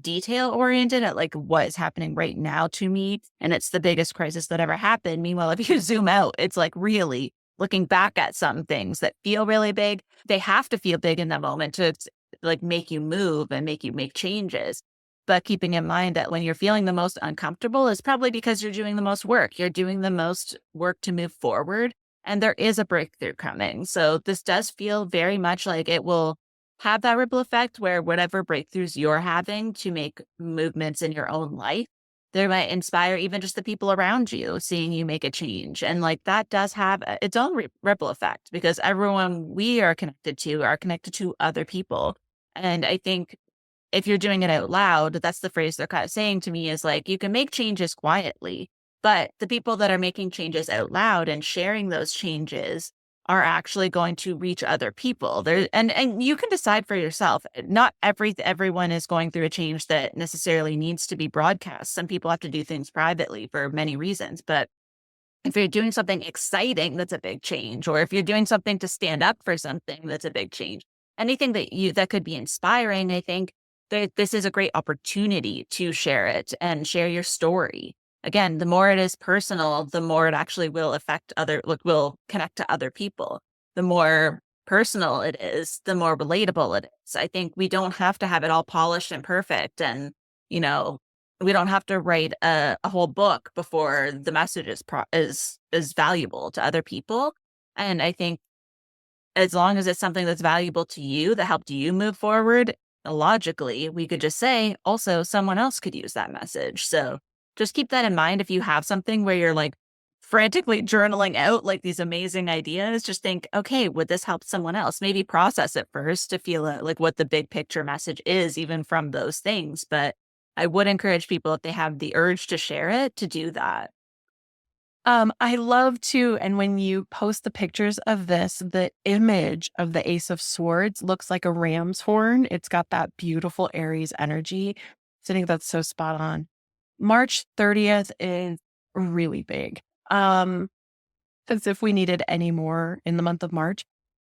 detail oriented at like what is happening right now to me. And it's the biggest crisis that ever happened. Meanwhile, if you zoom out, it's like really looking back at some things that feel really big. They have to feel big in that moment to like make you move and make you make changes. But keeping in mind that when you're feeling the most uncomfortable is probably because you're doing the most work. You're doing the most work to move forward. And there is a breakthrough coming. So this does feel very much like it will have that ripple effect where whatever breakthroughs you're having to make movements in your own life, they might inspire even just the people around you, seeing you make a change. And like that does have its own ripple effect, because everyone we are connected to other people. And I think if you're doing it out loud, that's the phrase they're kind of saying to me is like, you can make changes quietly. But the people that are making changes out loud and sharing those changes are actually going to reach other people. And you can decide for yourself. Not everyone is going through a change that necessarily needs to be broadcast. Some people have to do things privately for many reasons. But if you're doing something exciting, that's a big change. Or if you're doing something to stand up for something, that's a big change. Anything that could be inspiring, I think this is a great opportunity to share it and share your story. Again, the more it is personal, the more it actually will will connect to other people. The more personal it is, the more relatable it is. I think we don't have to have it all polished and perfect and, We don't have to write a whole book before the message is valuable to other people. And I think as long as it's something that's valuable to you that helped you move forward, logically, we could just say, also, someone else could use that message. So just keep that in mind. If you have something where you're like frantically journaling out like these amazing ideas, just think, okay, would this help someone else? Maybe process it first to feel like what the big picture message is, even from those things. But I would encourage people, if they have the urge to share it, to do that. I love to, and when you post the pictures of this, the image of the Ace of Swords looks like a ram's horn. It's got that beautiful Aries energy. So I think that's so spot on. March 30th is really big. As if we needed any more in the month of March.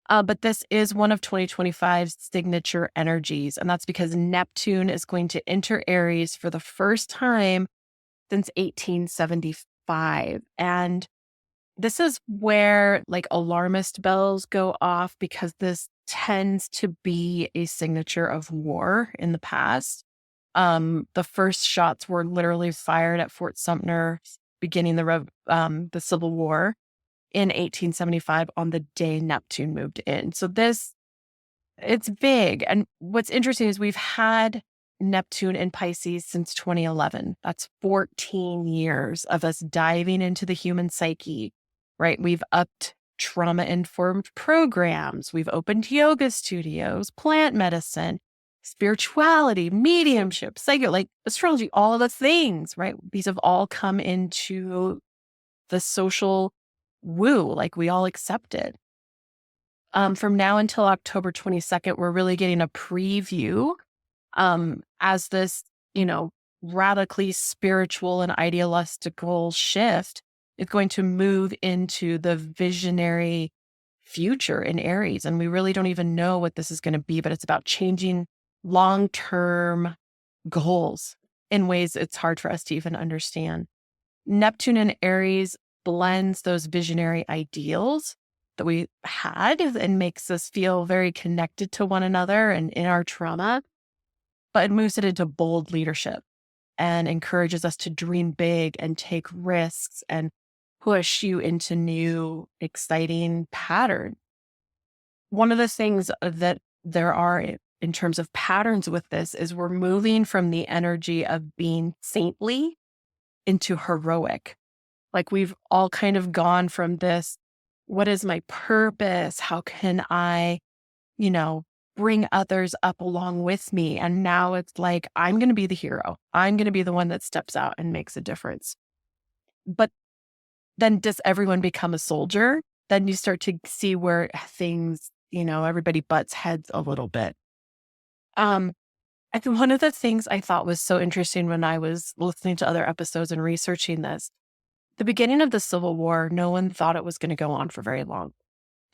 But this is one of 2025's signature energies. And that's because Neptune is going to enter Aries for the first time since 1875. And this is where like alarmist bells go off, because this tends to be a signature of war in the past. The first shots were literally fired at Fort Sumter, beginning the Civil War in 1875 on the day Neptune moved in. So it's big. And what's interesting is we've had Neptune in Pisces since 2011. That's 14 years of us diving into the human psyche, right? We've upped trauma-informed programs. We've opened yoga studios, plant medicine, spirituality, mediumship, like astrology, all of the things, right? These have all come into the social woo, like we all accept it. From now until October 22nd, we're really getting a preview as this, radically spiritual and idealistical shift is going to move into the visionary future in Aries. And we really don't even know what this is going to be, but it's about changing long-term goals in ways it's hard for us to even understand. Neptune in Aries blends those visionary ideals that we had and makes us feel very connected to one another and in our trauma, but it moves it into bold leadership and encourages us to dream big and take risks and push you into new, exciting patterns. One of the things that there are in terms of patterns with this is we're moving from the energy of being saintly into heroic. Like we've all kind of gone from this, what is my purpose? How can I, bring others up along with me? And now it's like, I'm going to be the hero. I'm going to be the one that steps out and makes a difference. But then does everyone become a soldier? Then you start to see where things, everybody butts heads a little bit. I think one of the things I thought was so interesting when I was listening to other episodes and researching this, the beginning of the Civil War, no one thought it was going to go on for very long.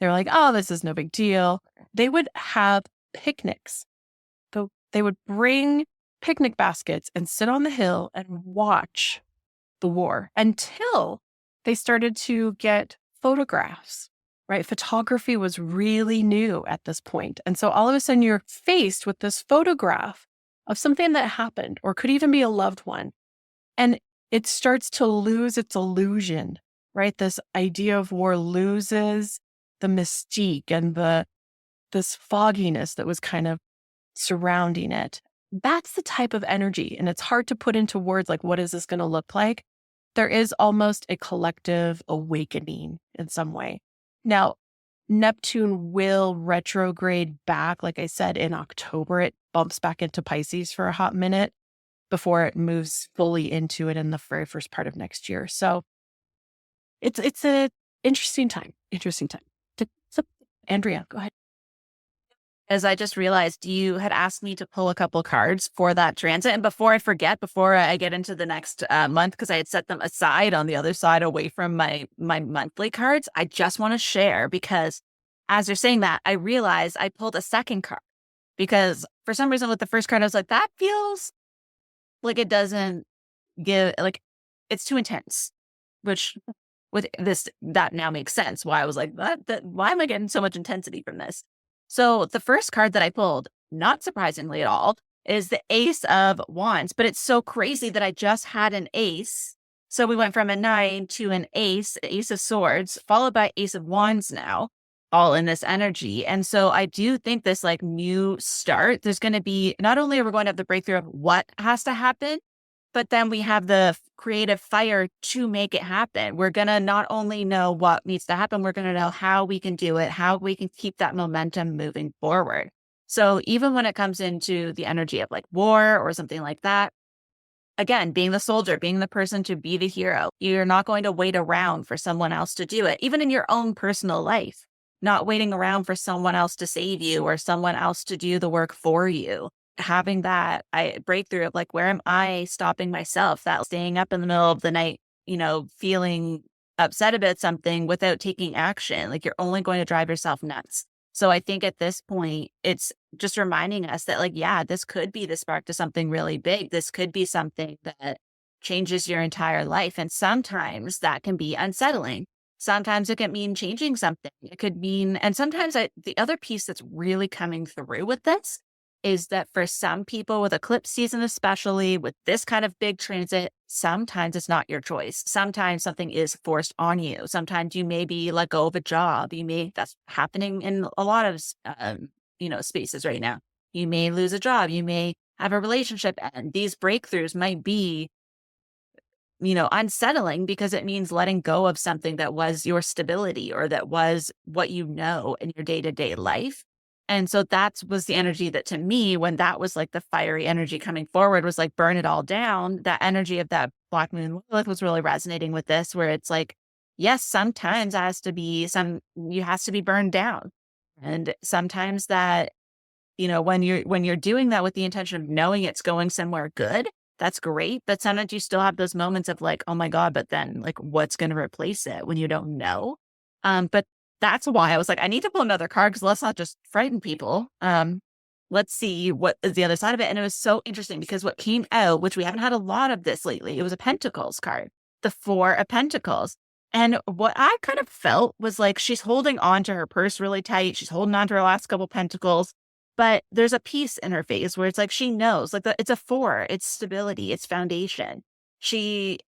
They were like, oh, this is no big deal. They would have picnics. So they would bring picnic baskets and sit on the hill and watch the war until they started to get photographs, right? Photography was really new at this point. And so all of a sudden you're faced with this photograph of something that happened or could even be a loved one. And it starts to lose its illusion, right? This idea of war loses the mystique and this fogginess that was kind of surrounding it. That's the type of energy. And it's hard to put into words like, what is this going to look like? There is almost a collective awakening in some way. Now, Neptune will retrograde back. Like I said, in October, it bumps back into Pisces for a hot minute before it moves fully into it in the very first part of next year. So it's a interesting time. So, Andrea, go ahead. As I just realized, you had asked me to pull a couple cards for that transit. And before I forget, before I get into the next month, because I had set them aside on the other side away from my monthly cards, I just want to share, because as you're saying that, I realized I pulled a second card, because for some reason with the first card, I was like, that feels like it doesn't give, like, it's too intense, which with this, that now makes sense why I was like, why am I getting so much intensity from this? So the first card that I pulled, not surprisingly at all, is the Ace of Wands. But it's so crazy that I just had an ace. So we went from a 9 to an Ace of Swords, followed by Ace of Wands now, all in this energy. And so I do think this like new start, there's going to be, not only are we going to have the breakthrough of what has to happen, but then we have the creative fire to make it happen. We're going to not only know what needs to happen, we're going to know how we can do it, how we can keep that momentum moving forward. So even when it comes into the energy of like war or something like that, again, being the soldier, being the person to be the hero, you're not going to wait around for someone else to do it, even in your own personal life, not waiting around for someone else to save you or someone else to do the work for you. Having that breakthrough of like, where am I stopping myself? That staying up in the middle of the night, feeling upset about something without taking action. Like you're only going to drive yourself nuts. So I think at this point, it's just reminding us that like, yeah, this could be the spark to something really big. This could be something that changes your entire life. And sometimes that can be unsettling. Sometimes it can mean changing something. It could mean, and sometimes the other piece that's really coming through with this is that for some people with eclipse season, especially with this kind of big transit, sometimes it's not your choice. Sometimes something is forced on you. Sometimes you may be let go of a job. That's happening in a lot of, spaces right now. You may lose a job. You may have a relationship, and these breakthroughs might be, unsettling because it means letting go of something that was your stability or that was what in your day-to-day life. And so that was the energy that to me, when that was like the fiery energy coming forward, was like burn it all down. That energy of that Black Moon was really resonating with this, where it's like, yes, sometimes you has to be burned down. And sometimes that, when you're doing that with the intention of knowing it's going somewhere good, that's great. But sometimes you still have those moments of like, oh my God, but then like what's going to replace it when you don't know? But that's why I was like, I need to pull another card because let's not just frighten people. Let's see what is the other side of it. And it was so interesting because what came out, which we haven't had a lot of this lately, it was a Pentacles card, the 4 of Pentacles. And what I kind of felt was like she's holding on to her purse really tight. She's holding on to her last couple pentacles. But there's a piece in her face where it's like she knows, like it's a 4, it's stability, it's foundation. She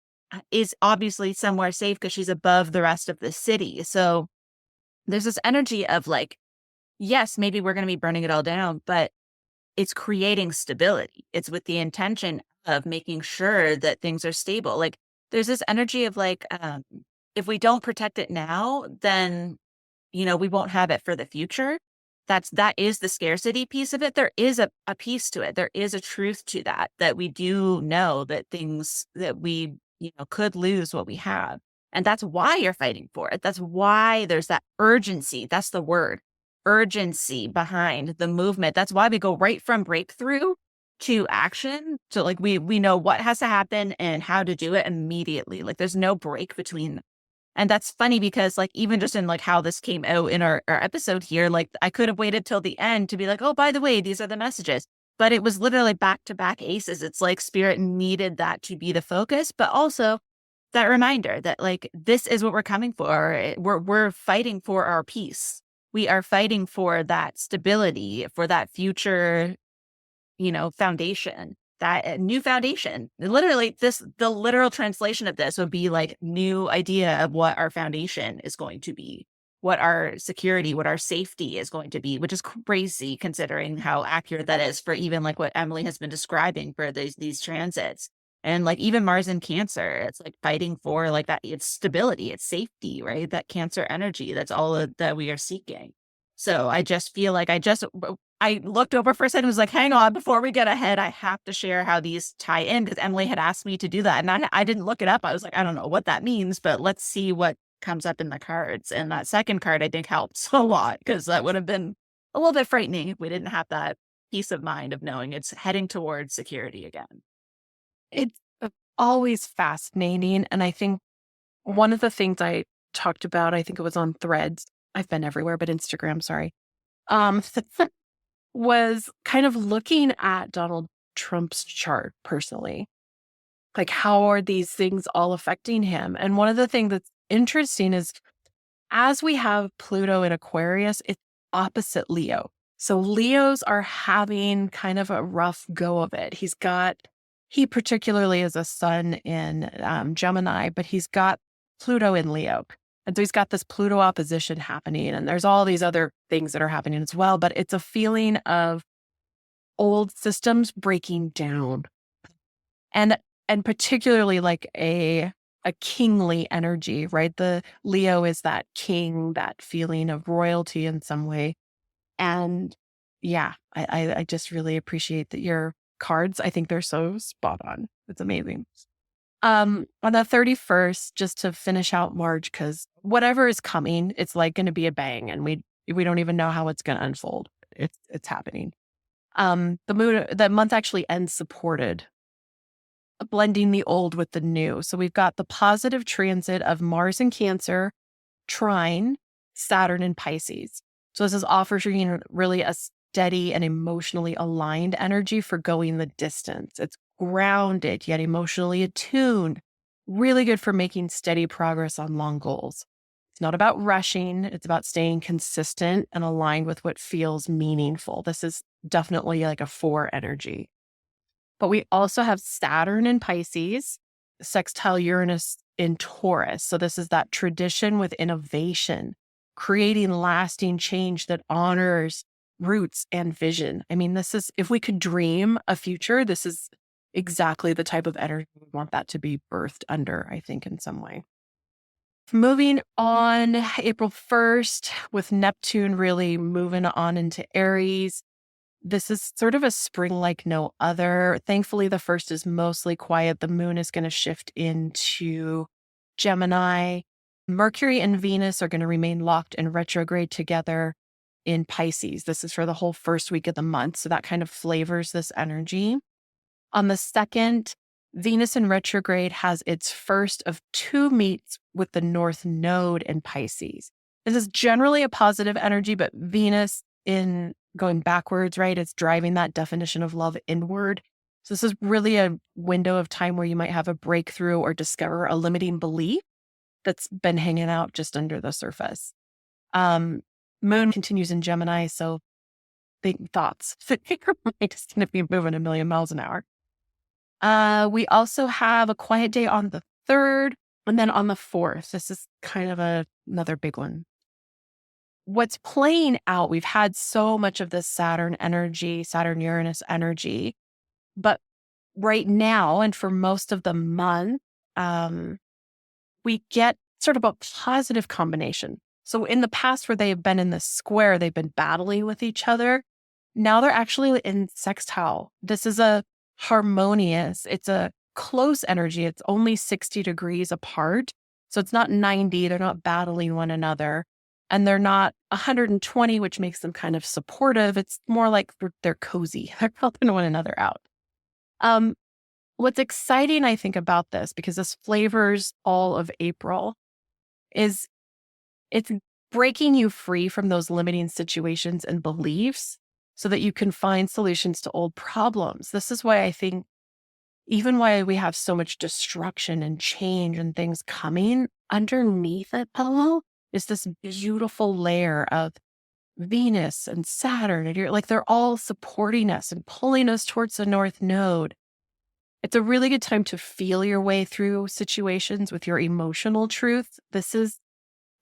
is obviously somewhere safe because she's above the rest of the city. So there's this energy of like, yes, maybe we're going to be burning it all down, but it's creating stability. It's with the intention of making sure that things are stable. Like there's this energy of like, if we don't protect it now, then, we won't have it for the future. That is the scarcity piece of it. There is a piece to it. There is a truth to that we do know that things that we, could lose what we have. And that's why you're fighting for it. That's why there's that urgency. That's the word, urgency behind the movement. That's why we go right from breakthrough to action. So like we know what has to happen and how to do it immediately. Like there's no break between them. And that's funny because like, even just in like how this came out in our episode here, like I could have waited till the end to be like, oh, by the way, these are the messages. But it was literally back-to-back aces. It's like spirit needed that to be the focus, but also that reminder that like, this is what we're coming for. We're fighting for our peace. We are fighting for that stability, for that future, foundation, that new foundation. Literally the literal translation of this would be like new idea of what our foundation is going to be, what our security, what our safety is going to be, which is crazy considering how accurate that is for even like what Emily has been describing for these transits. And like even Mars in Cancer, it's like fighting for like that, it's stability, it's safety, right? That Cancer energy, that's all that we are seeking. So I just feel like I looked over for a second and was like, hang on, before we get ahead, I have to share how these tie in because Emily had asked me to do that. And I didn't look it up. I was like, I don't know what that means, but let's see what comes up in the cards. And that second card, I think, helps a lot because that would have been a little bit frightening if we didn't have that peace of mind of knowing it's heading towards security again. It's always fascinating. And I think one of the things I talked about, I think it was on Threads. I've been everywhere, but Instagram, sorry. Was kind of looking at Donald Trump's chart personally. Like, how are these things all affecting him? And one of the things that's interesting is as we have Pluto in Aquarius, it's opposite Leo. So Leos are having kind of a rough go of it. He particularly is a sun in Gemini, but he's got Pluto in Leo. And so he's got this Pluto opposition happening, and there's all these other things that are happening as well. But it's a feeling of old systems breaking down, and particularly like a kingly energy, right? The Leo is that king, that feeling of royalty in some way. And yeah, I just really appreciate that your cards. I think they're so spot on. It's amazing. On the 31st, just to finish out March, because whatever is coming, it's like going to be a bang, and we don't even know how it's going to unfold. It's happening. The month actually ends supported, blending the old with the new. So we've got the positive transit of Mars in Cancer, trine Saturn in Pisces. So this is offering really a steady and emotionally aligned energy for going the distance. It's grounded yet emotionally attuned. Really good for making steady progress on long goals. It's not about rushing. It's about staying consistent and aligned with what feels meaningful. This is definitely like a 4 energy. But we also have Saturn in Pisces, sextile Uranus in Taurus. So this is that tradition with innovation, creating lasting change that honors roots and vision. I mean, this is, if we could dream a future, this is exactly the type of energy we want that to be birthed under, I think, in some way. Moving on, April 1st, with Neptune really moving on into Aries. This is sort of a spring like no other. Thankfully, the first is mostly quiet. The moon is going to shift into Gemini. Mercury and Venus are going to remain locked in retrograde together in Pisces. This is for the whole first week of the month. So that kind of flavors this energy. On the 2nd, Venus in retrograde has its first of 2 meets with the North Node in Pisces. This is generally a positive energy, but Venus in going backwards, right? It's driving that definition of love inward. So this is really a window of time where you might have a breakthrough or discover a limiting belief that's been hanging out just under the surface. Moon continues in Gemini, so big thoughts. Your mind is going to be moving a million miles an hour. We also have a quiet day on the 3rd, and then on the 4th. This is kind of another big one. What's playing out, we've had so much of this Saturn energy, Saturn-Uranus energy, but right now, and for most of the month, we get sort of a positive combination. So in the past, where they have been in the square, they've been battling with each other. Now they're actually in sextile. This is a harmonious, it's a close energy. It's only 60 degrees apart. So it's not 90. They're not battling one another. And they're not 120, which makes them kind of supportive. It's more like they're cozy. They're helping one another out. What's exciting, I think, about this, because this flavors all of April, is it's breaking you free from those limiting situations and beliefs so that you can find solutions to old problems. This is why I think, even why we have so much destruction and change and things coming, underneath it all is this beautiful layer of Venus and Saturn. And you're like, they're all supporting us and pulling us towards the North Node. It's a really good time to feel your way through situations with your emotional truth. This is,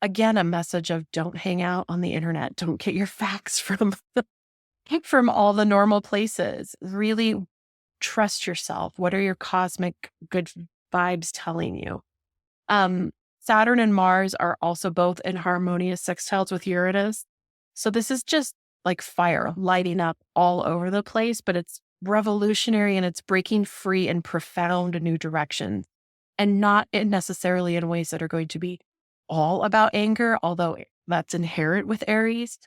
again, a message of don't hang out on the internet. Don't get your facts from all the normal places. Really trust yourself. What are your cosmic good vibes telling you? Saturn and Mars are also both in harmonious sextiles with Uranus. So this is just like fire lighting up all over the place, but it's revolutionary and it's breaking free in profound new directions, and not necessarily in ways that are going to be all about anger, although that's inherent with Aries.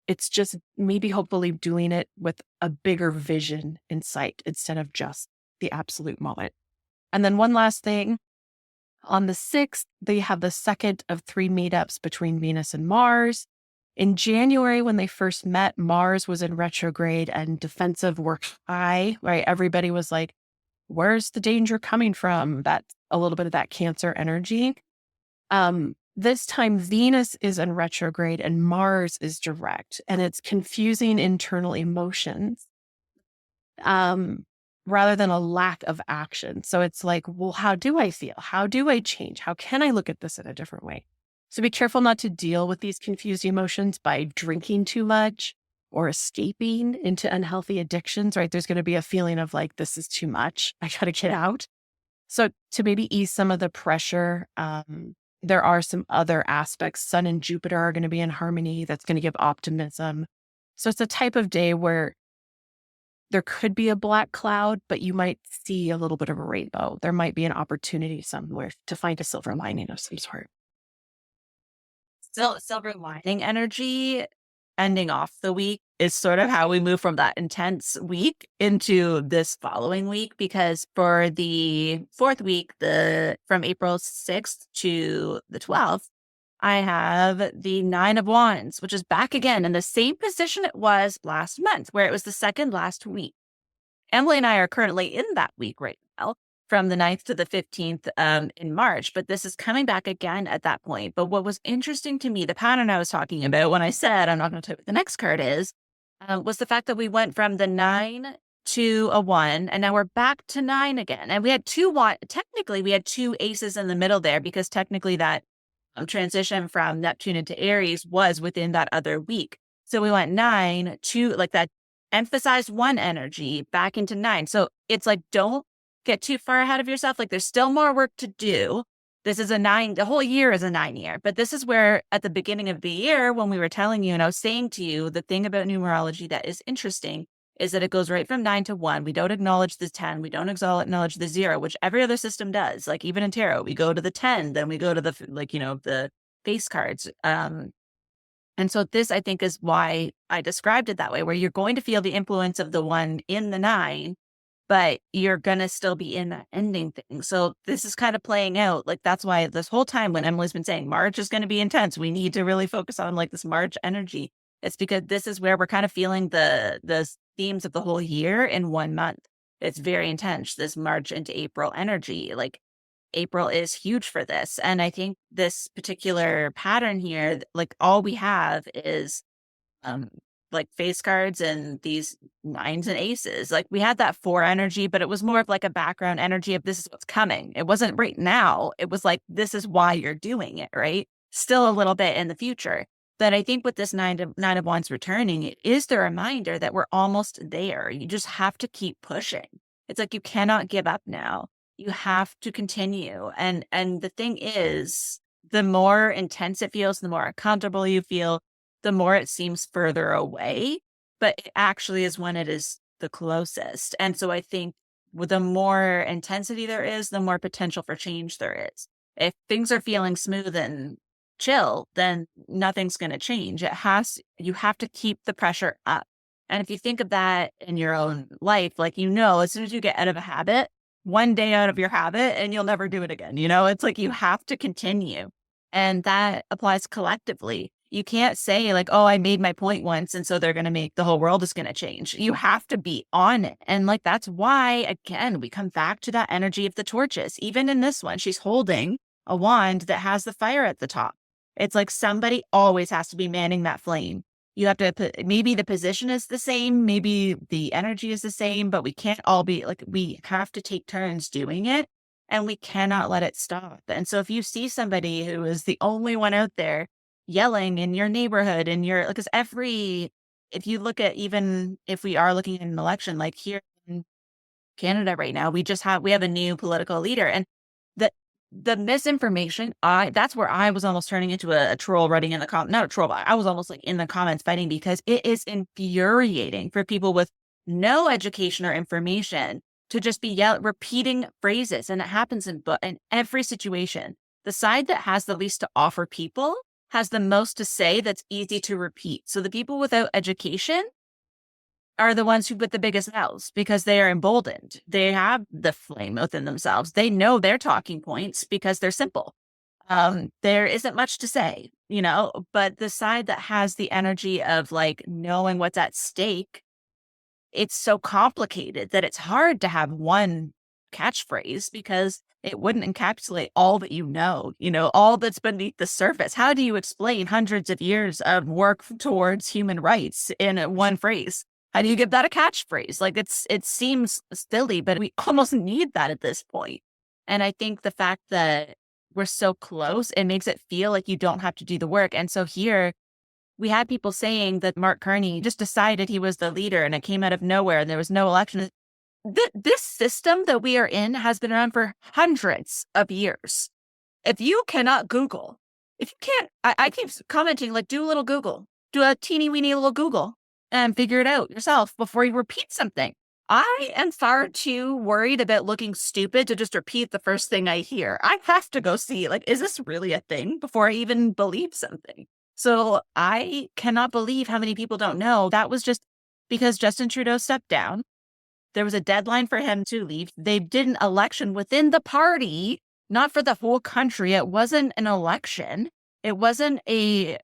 It's just maybe hopefully doing it with a bigger vision in sight instead of just the absolute moment. And then one last thing. On the 6th, they have the second of 3 meetups between Venus and Mars. In January, when they first met, Mars was in retrograde and defensive were high, right? Everybody was like, where's the danger coming from? That's a little bit of that Cancer energy. This time, Venus is in retrograde and Mars is direct, and it's confusing internal emotions rather than a lack of action. So it's like, well, how do I feel? How do I change? How can I look at this in a different way? So be careful not to deal with these confused emotions by drinking too much or escaping into unhealthy addictions, right? There's going to be a feeling of like, this is too much. I got to get out. So to maybe ease some of the pressure, there are some other aspects. Sun and Jupiter are going to be in harmony. That's going to give optimism. So it's a type of day where there could be a black cloud, but you might see a little bit of a rainbow. There might be an opportunity somewhere to find a silver lining of some sort. Still, silver lining energy ending off the week is sort of how we move from that intense week into this following week, because for the fourth week, from April 6th to the 12th, I have the 9 of Wands, which is back again in the same position it was last month, where it was the second last week. Emily and I are currently in that week right now, from the 9th to the 15th in March, but this is coming back again at that point. But what was interesting to me, the pattern I was talking about when I said I'm not going to tell you what the next card is, was the fact that we went from the 9 to a 1, and now we're back to 9 again. And we had technically we had 2 aces in the middle there, because technically that transition from Neptune into Aries was within that other week. So we went 9 to like that emphasized 1 energy back into 9. So it's like, don't get too far ahead of yourself. Like, there's still more work to do. This is a 9, the whole year is a 9 year, but this is where at the beginning of the year, when we were telling you, and I was saying to you, the thing about numerology that is interesting is that it goes right from 9 to 1. We don't acknowledge the 10. We don't acknowledge the 0, which every other system does. Like even in tarot, we go to the 10, then we go to the, the face cards. And so this, I think, is why I described it that way, where you're going to feel the influence of the 1 in the 9, but you're going to still be in that ending thing. So this is kind of playing out. Like, that's why this whole time when Emily's been saying March is going to be intense, we need to really focus on like this March energy. It's because this is where we're kind of feeling the themes of the whole year in 1 month. It's very intense, this March into April energy. Like, April is huge for this. And I think this particular pattern here, like all we have is like face cards and these 9s and aces. Like we had that 4 energy, but it was more of like a background energy of this is what's coming. It wasn't right now. It was like, this is why you're doing it, right? Still a little bit in the future. But I think with this nine of Wands returning, it is the reminder that we're almost there. You just have to keep pushing. It's like, you cannot give up now. You have to continue. And the thing is, the more intense it feels, the more uncomfortable you feel, the more it seems further away, but it actually is when it is the closest. And so I think with the more intensity there is, the more potential for change there is. If things are feeling smooth and chill, then nothing's going to change. You have to keep the pressure up. And if you think of that in your own life, like, as soon as you get out of a habit, one day out of your habit and you'll never do it again. It's like, you have to continue. And that applies collectively. You can't say like, oh, I made my point once, and so they're going to make the whole world is going to change. You have to be on it. And like, that's why, again, we come back to that energy of the torches. Even in this one, she's holding a wand that has the fire at the top. It's like somebody always has to be manning that flame. You have to maybe the position is the same, maybe the energy is the same, but we can't all be like, we have to take turns doing it, and we cannot let it stop. And so if you see somebody who is the only one out there yelling in your neighborhood, because if you look at, even if we are looking at an election, like here in Canada right now, we have a new political leader, and the misinformation, that's where I was almost turning into a troll writing in the comments, not a troll, but I was almost like in the comments fighting, because it is infuriating for people with no education or information to just be repeating phrases. And it happens in every situation. The side that has the least to offer people has the most to say that's easy to repeat. So the people without education are the ones who put the biggest mouths, because they are emboldened. They have the flame within themselves. They know their talking points because they're simple. There isn't much to say, but the side that has the energy of like knowing what's at stake, it's so complicated that it's hard to have one catchphrase, because it wouldn't encapsulate all that all that's beneath the surface. How do you explain hundreds of years of work towards human rights in one phrase? How do you give that a catchphrase? Like it seems silly, but we almost need that at this point. And I think the fact that we're so close, it makes it feel like you don't have to do the work. And so here we had people saying that Mark Carney just decided he was the leader and it came out of nowhere and there was no election. This system that we are in has been around for hundreds of years. If you cannot Google, if you can't, I keep commenting, like, do a little Google, do a teeny weeny little Google and figure it out yourself before you repeat something. I am far too worried about looking stupid to just repeat the first thing I hear. I have to go see, like, is this really a thing before I even believe something? So I cannot believe how many people don't know. That was just because Justin Trudeau stepped down. There was a deadline for him to leave. They did an election within the party, not for the whole country. It wasn't an election. It wasn't a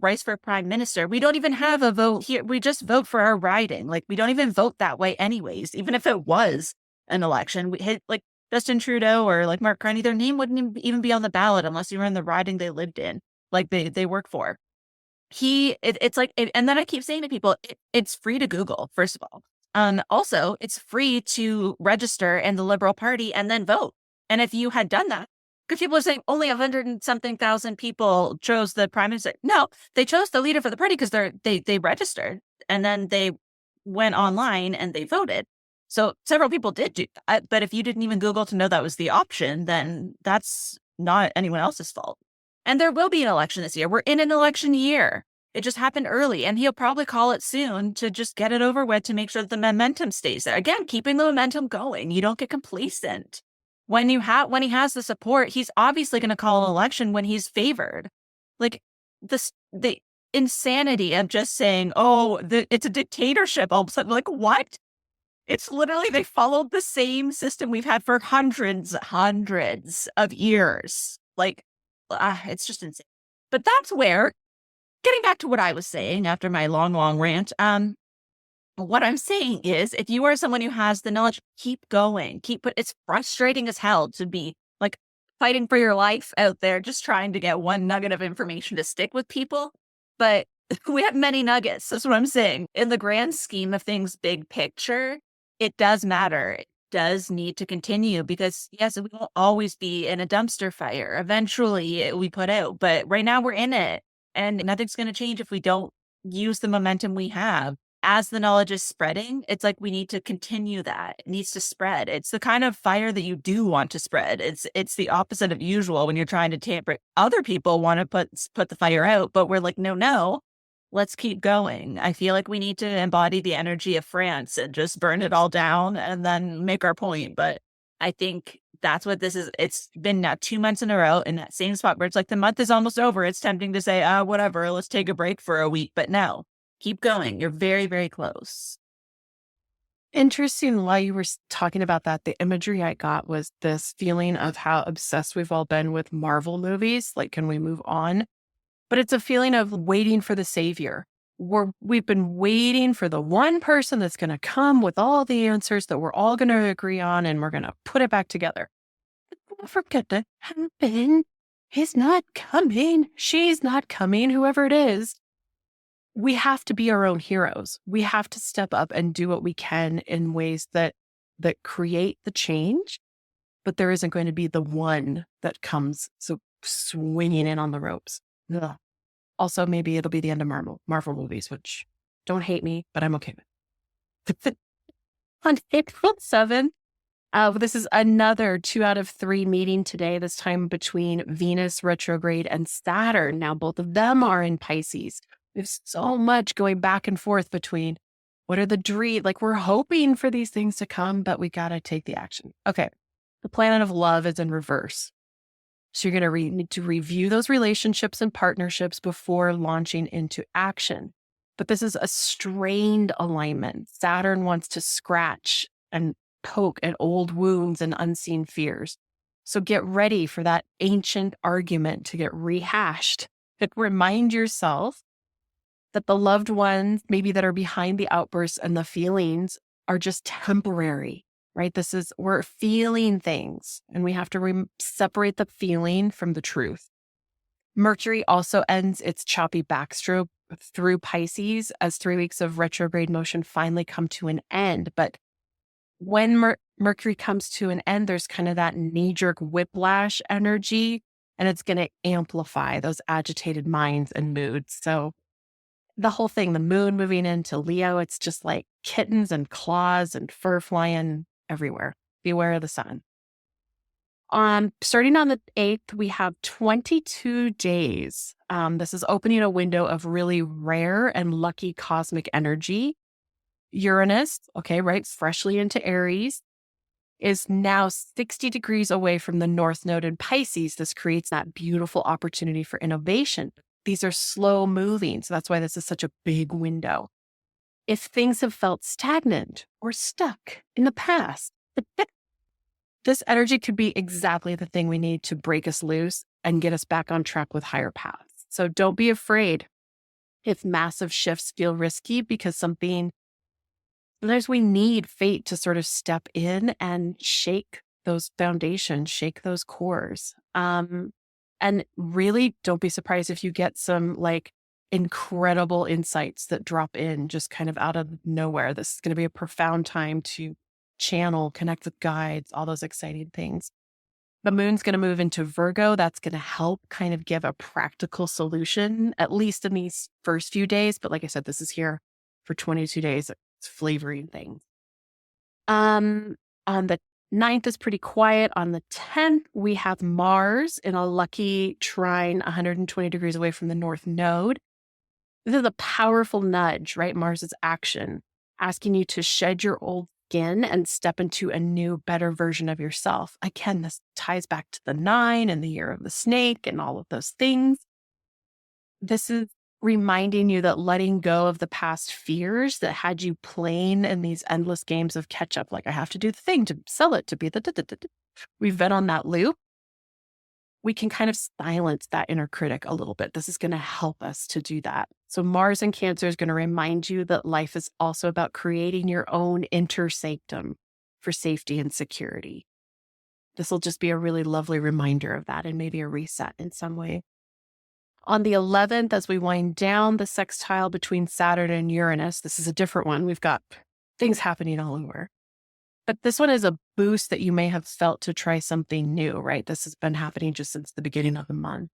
race for prime minister. We don't even have a vote here. We just vote for our riding. Like, we don't even vote that way anyways. Even if it was an election, we hit like Justin Trudeau or like Mark Carney, their name wouldn't even be on the ballot unless you were in the riding they lived in, like they work for. It's like, and then I keep saying to people, it's free to Google, first of all. Also, it's free to register in the Liberal Party and then vote. And if you had done that, because people are saying only 100 and something thousand people chose the prime minister. No, they chose the leader for the party because they registered and then they went online and they voted. So several people did do that. But if you didn't even Google to know that was the option, then that's not anyone else's fault. And there will be an election this year. We're in an election year. It just happened early, and he'll probably call it soon to just get it over with to make sure that the momentum stays there. Again, keeping the momentum going. You don't get complacent. When he has the support, he's obviously going to call an election when he's favored. Like the insanity of just saying, "Oh, it's a dictatorship." All of a sudden, like, what? It's literally they followed the same system we've had for hundreds of years. Like, it's just insane. But that's where. Getting back to what I was saying after my long rant, what I'm saying is if you are someone who has the knowledge, keep going. It's frustrating as hell to be like fighting for your life out there, just trying to get one nugget of information to stick with people. But we have many nuggets. That's what I'm saying. In the grand scheme of things, big picture, it does matter. It does need to continue because, yes, we won't always be in a dumpster fire. Eventually it will be put out. But right now we're in it. And nothing's going to change if we don't use the momentum we have. As the knowledge is spreading, it's like we need to continue that. It needs to spread. It's the kind of fire that you do want to spread. It's the opposite of usual when you're trying to tamper. Other people want to put the fire out, but we're like, no, let's keep going. I feel like we need to embody the energy of France and just burn it all down and then make our point. But I think that's what this is. It's been now 2 months in a row in that same spot where it's like the month is almost over. It's tempting to say, whatever, let's take a break for a week. But no, keep going. You're very, very close. Interesting. While you were talking about that, the imagery I got was this feeling of how obsessed we've all been with Marvel movies. Like, can we move on? But it's a feeling of waiting for the savior. We've been waiting for the one person that's going to come with all the answers that we're all going to agree on, and we're going to put it back together. Forget to happen. He's not coming. She's not coming. Whoever it is, we have to be our own heroes. We have to step up and do what we can in ways that create the change. But there isn't going to be the one that comes so swinging in on the ropes. Ugh. Also, maybe it'll be the end of Marvel movies, which don't hate me, but I'm okay with. On April 7th, this is another 2 out of 3 meeting today, this time between Venus retrograde and Saturn. Now, both of them are in Pisces. There's so much going back and forth between what are the dreams, like we're hoping for these things to come, but we got to take the action. Okay. The planet of love is in reverse. So you're going to need to review those relationships and partnerships before launching into action. But this is a strained alignment. Saturn wants to scratch and poke at old wounds and unseen fears. So get ready for that ancient argument to get rehashed. And remind yourself that the loved ones, maybe that are behind the outbursts and the feelings, are just temporary. right? We're feeling things and we have to separate the feeling from the truth. Mercury also ends its choppy backstroke through Pisces as 3 weeks of retrograde motion finally come to an end. But when Mercury comes to an end, there's kind of that knee-jerk whiplash energy, and it's going to amplify those agitated minds and moods. So the whole thing, the moon moving into Leo, it's just like kittens and claws and fur flying everywhere. Beware of the sun. Starting on the 8th, we have 22 days. This is opening a window of really rare and lucky cosmic energy. Uranus, okay, right, freshly into Aries, is now 60 degrees away from the North Node in Pisces. This creates that beautiful opportunity for innovation. These are slow moving, so that's why this is such a big window. If things have felt stagnant or stuck in the past, this energy could be exactly the thing we need to break us loose and get us back on track with higher paths. So don't be afraid if massive shifts feel risky, because sometimes we need fate to sort of step in and shake those foundations, shake those cores. And really don't be surprised if you get some like incredible insights that drop in just kind of out of nowhere. This is going to be a profound time to channel, connect with guides, all those exciting things. The moon's going to move into Virgo. That's going to help kind of give a practical solution, at least in these first few days. But like I said, this is here for 22 days. It's flavoring things. On the 9th is pretty quiet. On the 10th, we have Mars in a lucky trine 120 degrees away from the North Node. This is a powerful nudge, right? Mars's action, asking you to shed your old skin and step into a new, better version of yourself. Again, this ties back to the 9 and the year of the snake and all of those things. This is reminding you that letting go of the past fears that had you playing in these endless games of catch up, like I have to do the thing to sell it, to be we've been on that loop. We can kind of silence that inner critic a little bit. This is going to help us to do that. So Mars in Cancer is going to remind you that life is also about creating your own inner sanctum for safety and security. This will just be a really lovely reminder of that and maybe a reset in some way. On the 11th, as we wind down the sextile between Saturn and Uranus, this is a different one. We've got things happening all over. But this one is a boost that you may have felt to try something new, right? This has been happening just since the beginning of the month.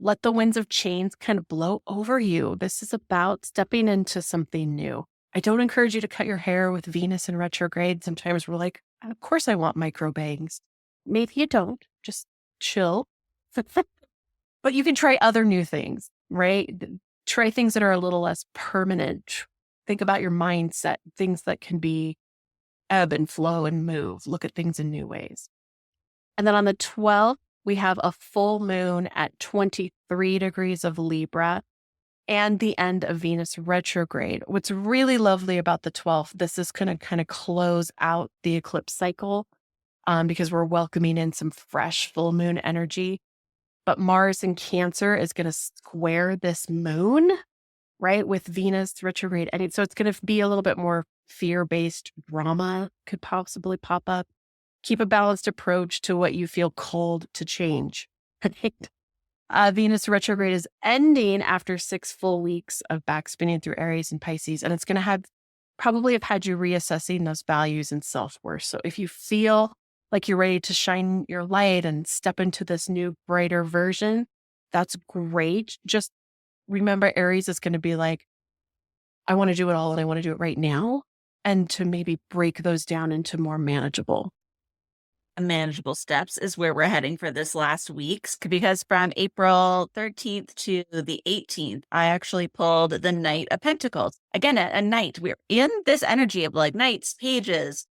Let the winds of change kind of blow over you. This is about stepping into something new. I don't encourage you to cut your hair with Venus in retrograde. Sometimes we're like, of course I want micro bangs. Maybe you don't. Just chill. But you can try other new things, right? Try things that are a little less permanent. Think about your mindset, things that can be ebb and flow and move. Look at things in new ways. And then on the 12th, we have a full moon at 23 degrees of Libra and the end of Venus retrograde. What's really lovely about the 12th, this is going to kind of close out the eclipse cycle because we're welcoming in some fresh full moon energy. But Mars in Cancer is going to square this moon, right, with Venus retrograde. And so it's going to be a little bit more fear-based drama could possibly pop up. Keep a balanced approach to what you feel called to change. Venus retrograde is ending after 6 full weeks of backspinning through Aries and Pisces. And it's going to probably have had you reassessing those values and self-worth. So if you feel like you're ready to shine your light and step into this new, brighter version, that's great. Just remember, Aries is going to be like, I want to do it all and I want to do it right now. And to maybe break those down into more manageable steps is where we're heading for this last week's, because from April 13th to the 18th, I actually pulled the Knight of Pentacles. Again, a knight. We're in this energy of like knights, pages,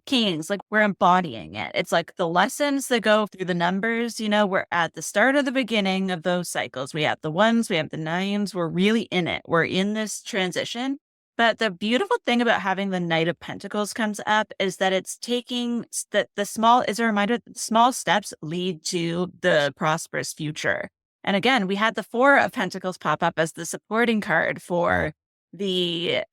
kings, like we're embodying it. It's like the lessons that go through the numbers, we're at the start of the beginning of those cycles. We have the 1s, we have the 9s. We're really in it. We're in this transition. But the beautiful thing about having the Knight of Pentacles comes up is that it's taking is a reminder that small steps lead to the prosperous future. And again, we had the 4 of Pentacles pop up as the supporting card for the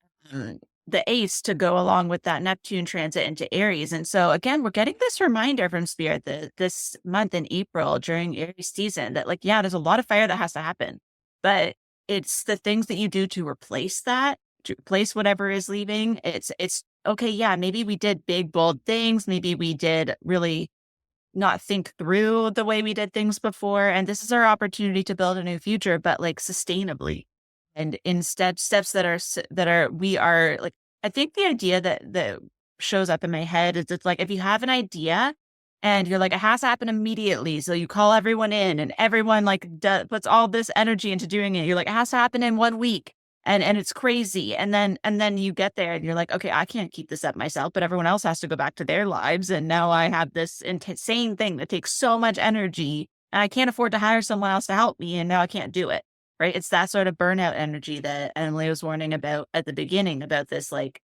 the ace to go along with that Neptune transit into Aries. And so again, we're getting this reminder from Spirit that this month in April during Aries season that like, yeah, there's a lot of fire that has to happen, but it's the things that you do to replace that, to replace whatever is leaving. It's okay. Yeah, maybe we did big, bold things. Maybe we did really not think through the way we did things before. And this is our opportunity to build a new future, but like sustainably. And instead steps we are like, I think the idea that shows up in my head is it's like, if you have an idea and you're like, it has to happen immediately. So you call everyone in and everyone like puts all this energy into doing it. You're like, it has to happen in 1 week. And it's crazy. And then you get there and you're like, okay, I can't keep this up myself, but everyone else has to go back to their lives. And now I have this insane thing that takes so much energy and I can't afford to hire someone else to help me. And now I can't do it. Right. It's that sort of burnout energy that Emily was warning about at the beginning about this like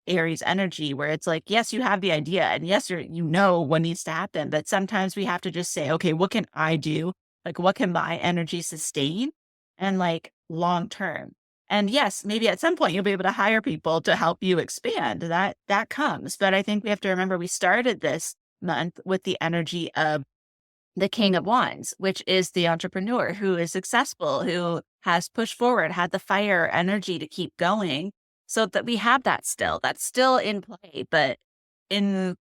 Aries energy where it's like, yes, you have the idea and yes, you know what needs to happen. But sometimes we have to just say, okay, what can I do? Like, what can my energy sustain and like long term? And yes, maybe at some point you'll be able to hire people to help you expand. That comes. But I think we have to remember we started this month with the energy of the King of Wands, which is the entrepreneur who is successful, who has pushed forward, had the fire energy to keep going. So that we have that's still in play. But in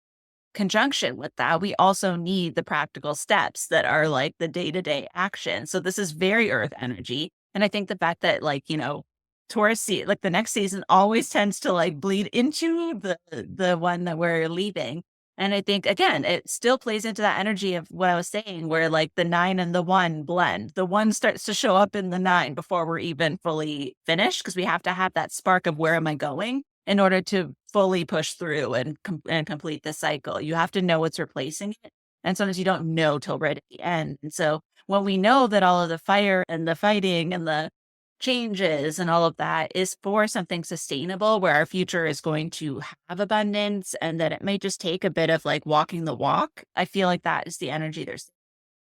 conjunction with that, we also need the practical steps that are like the day-to-day action. So this is very earth energy. And I think the fact that like, Taurus, like the next season always tends to like bleed into the one that we're leaving. And I think, again, it still plays into that energy of what I was saying, where like the 9 and the 1 blend. The 1 starts to show up in the 9 before we're even fully finished, because we have to have that spark of where am I going in order to fully push through and complete the cycle. You have to know what's replacing it. And sometimes you don't know till right at the end. And so when we know that all of the fire and the fighting and the changes and all of that is for something sustainable where our future is going to have abundance and that it may just take a bit of like walking the walk. I feel like that is the energy there's.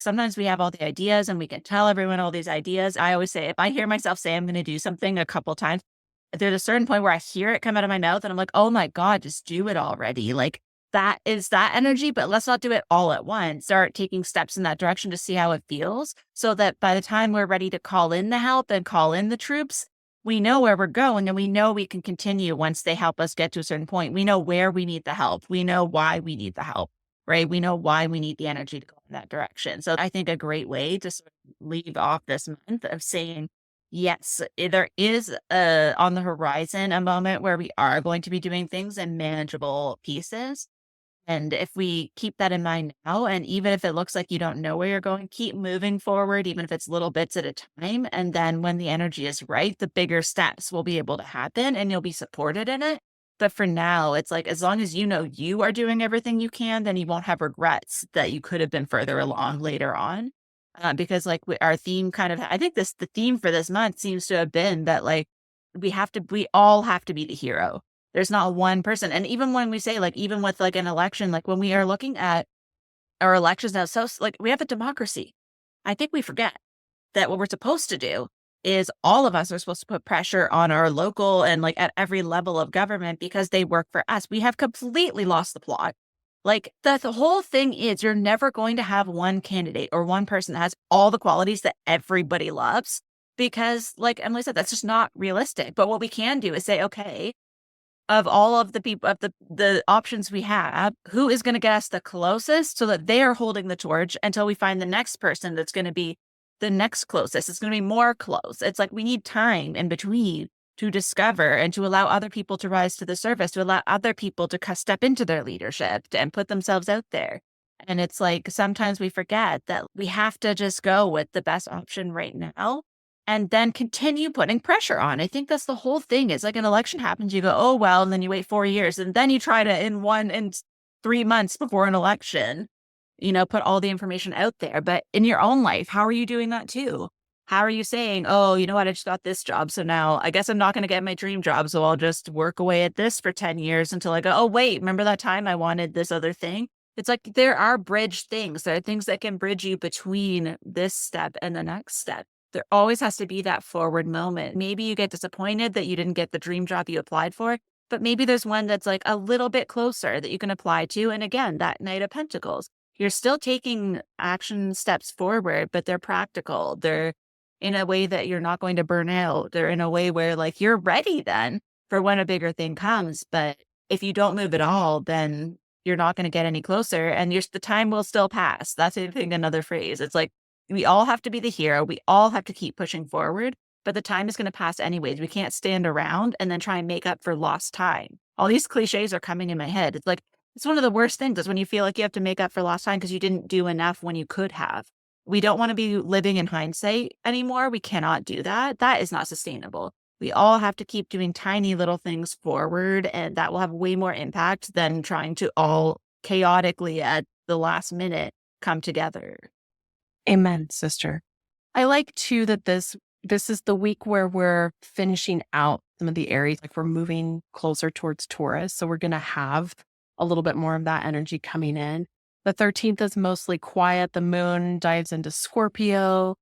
Sometimes we have all the ideas and we can tell everyone all these ideas. I always say, if I hear myself say I'm going to do something a couple times, there's a certain point where I hear it come out of my mouth and I'm like, oh my God, just do it already. Like that is that energy, but let's not do it all at once. Start taking steps in that direction to see how it feels so that by the time we're ready to call in the help and call in the troops, we know where we're going and we know we can continue once they help us get to a certain point. We know where we need the help. We know why we need the help, right? We know why we need the energy to go in that direction. So I think a great way to sort of leave off this month of saying, yes, there is on the horizon a moment where we are going to be doing things in manageable pieces. And if we keep that in mind now, and even if it looks like you don't know where you're going, keep moving forward, even if it's little bits at a time. And then when the energy is right, the bigger steps will be able to happen and you'll be supported in it. But for now, it's like, as long as you know you are doing everything you can, then you won't have regrets that you could have been further along later on. Because like our theme I think the theme for this month seems to have been that like, we all have to be the hero. There's not one person. And even when we say like, even with like an election, like when we are looking at our elections now, so like we have a democracy. I think we forget that what we're supposed to do is all of us are supposed to put pressure on our local and like at every level of government because they work for us. We have completely lost the plot. Like the whole thing is you're never going to have one candidate or one person that has all the qualities that everybody loves because like Emily said, that's just not realistic. But what we can do is say, okay, of all of the people, of the options we have, who is going to get us the closest so that they are holding the torch until we find the next person that's going to be the next closest. It's going to be more close. It's like we need time in between to discover and to allow other people to rise to the surface, to allow other people to step into their leadership and put themselves out there. And it's like sometimes we forget that we have to just go with the best option right now and then continue putting pressure on. I think that's the whole thing. It's like an election happens, you go, oh, well, and then you wait 4 years and then you try to in 3 months before an election, put all the information out there. But in your own life, how are you doing that too? How are you saying, oh, you know what? I just got this job. So now I guess I'm not going to get my dream job. So I'll just work away at this for 10 years until I go, oh, wait, remember that time I wanted this other thing? It's like there are bridge things. There are things that can bridge you between this step and the next step. There always has to be that forward moment. Maybe you get disappointed that you didn't get the dream job you applied for, but maybe there's one that's like a little bit closer that you can apply to. And again, that Knight of Pentacles, you're still taking action steps forward, but they're practical. They're in a way that you're not going to burn out. They're in a way where like you're ready then for when a bigger thing comes. But if you don't move at all, then you're not going to get any closer and the time will still pass. That's I think another phrase. It's like we all have to be the hero. We all have to keep pushing forward, but the time is going to pass anyways. We can't stand around and then try and make up for lost time. All these cliches are coming in my head. It's like, it's one of the worst things is when you feel like you have to make up for lost time because you didn't do enough when you could have. We don't want to be living in hindsight anymore. We cannot do that. That is not sustainable. We all have to keep doing tiny little things forward, and that will have way more impact than trying to all chaotically at the last minute come together. Amen, sister. I like too that this is the week where we're finishing out some of the Aries, like we're moving closer towards Taurus. So we're going to have a little bit more of that energy coming in. The 13th is mostly quiet. The moon dives into Scorpio.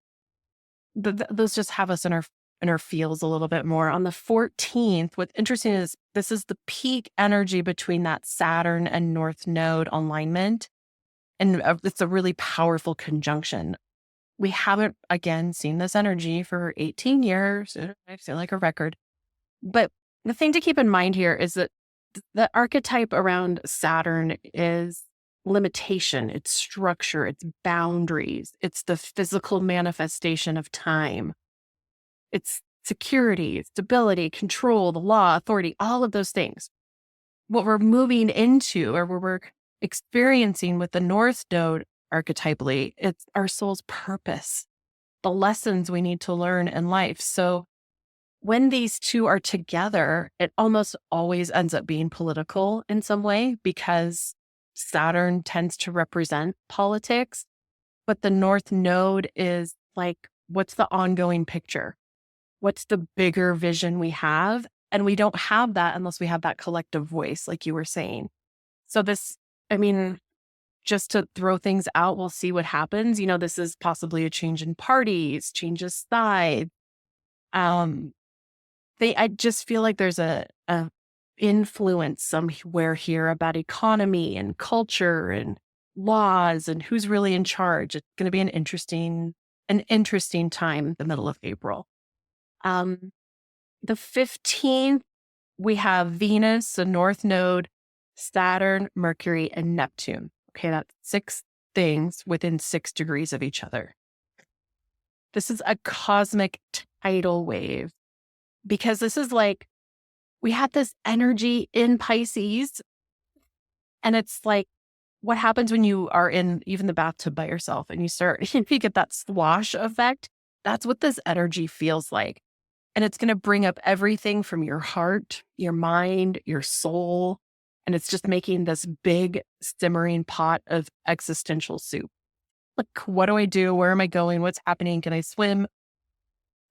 Those just have us in our feels a little bit more. On the 14th, what's interesting is this is the peak energy between that Saturn and North Node alignment. And it's a really powerful conjunction. We haven't, again, seen this energy for 18 years. I feel like a record. But the thing to keep in mind here is that the archetype around Saturn is limitation, it's structure, it's boundaries, it's the physical manifestation of time. It's security, stability, control, the law, authority, all of those things. What we're moving into or what we're experiencing with the North Node archetypally, it's our soul's purpose, the lessons we need to learn in life. So when these two are together, it almost always ends up being political in some way because Saturn tends to represent politics, but the North Node is like, what's the ongoing picture? What's the bigger vision we have? And we don't have that unless we have that collective voice, like you were saying. So this, I mean, just to throw things out, we'll see what happens. You know, this is possibly a change in parties, change of sides. I just feel like there's a influence somewhere here about economy and culture and laws and who's really in charge. It's going to be an interesting time, the middle of April. The 15th, we have Venus, the North Node, Saturn, Mercury, and Neptune. Okay, that's 6 things within 6 degrees of each other. This is a cosmic tidal wave because this is like, we had this energy in Pisces and it's like, what happens when you are in even the bathtub by yourself and you get that slosh effect? That's what this energy feels like. And it's going to bring up everything from your heart, your mind, your soul. And it's just making this big simmering pot of existential soup. Like, what do I do? Where am I going? What's happening? Can I swim?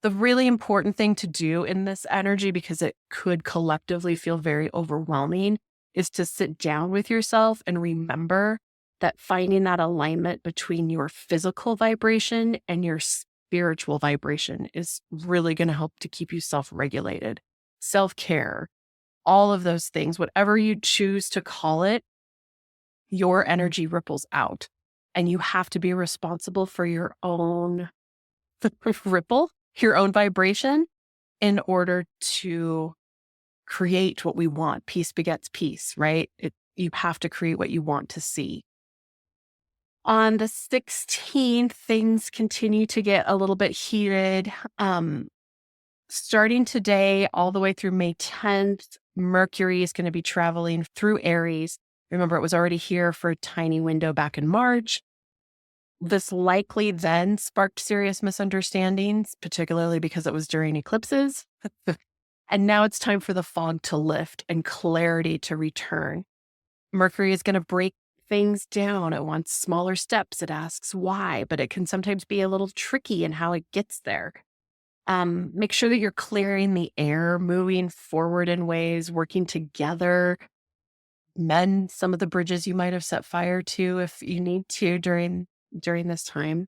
The really important thing to do in this energy, because it could collectively feel very overwhelming, is to sit down with yourself and remember that finding that alignment between your physical vibration and your spiritual vibration is really going to help to keep you self-regulated. Self-care, all of those things, whatever you choose to call it, your energy ripples out. And you have to be responsible for your own ripple, your own vibration, in order to create what we want. Peace begets peace, right? You have to create what you want to see. On the 16th, things continue to get a little bit heated. Starting today, all the way through May 10th, Mercury is going to be traveling through Aries. Remember, it was already here for a tiny window back in March. This likely then sparked serious misunderstandings, particularly because it was during eclipses. And now it's time for the fog to lift and clarity to return. Mercury is going to break things down. It wants smaller steps. It asks why, but it can sometimes be a little tricky in how it gets there. Make sure that you're clearing the air, moving forward in ways, working together. Mend some of the bridges you might have set fire to if you need to during this time.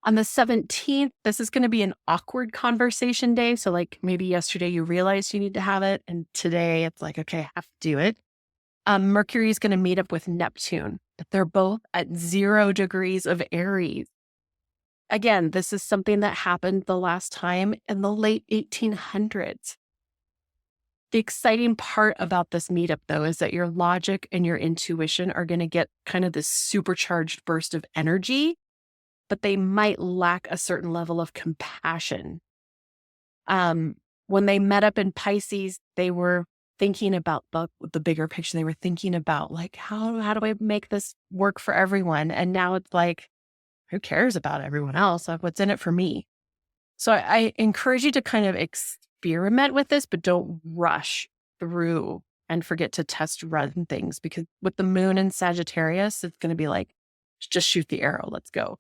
On the 17th, this is going to be an awkward conversation day. So like maybe yesterday you realized you need to have it, and today it's like, okay, I have to do it. Mercury is going to meet up with Neptune, but they're both at 0 degrees of Aries. Again, this is something that happened the last time in the late 1800s. The exciting part about this meetup, though, is that your logic and your intuition are going to get kind of this supercharged burst of energy, but they might lack a certain level of compassion. When they met up in Pisces, they were thinking about the bigger picture. They were thinking about like, how do I make this work for everyone? And now it's like, who cares about everyone else? What's in it for me? So I encourage you to kind of experiment with this, but don't rush through and forget to test run things, because with the moon in Sagittarius, it's going to be like, just shoot the arrow. Let's go.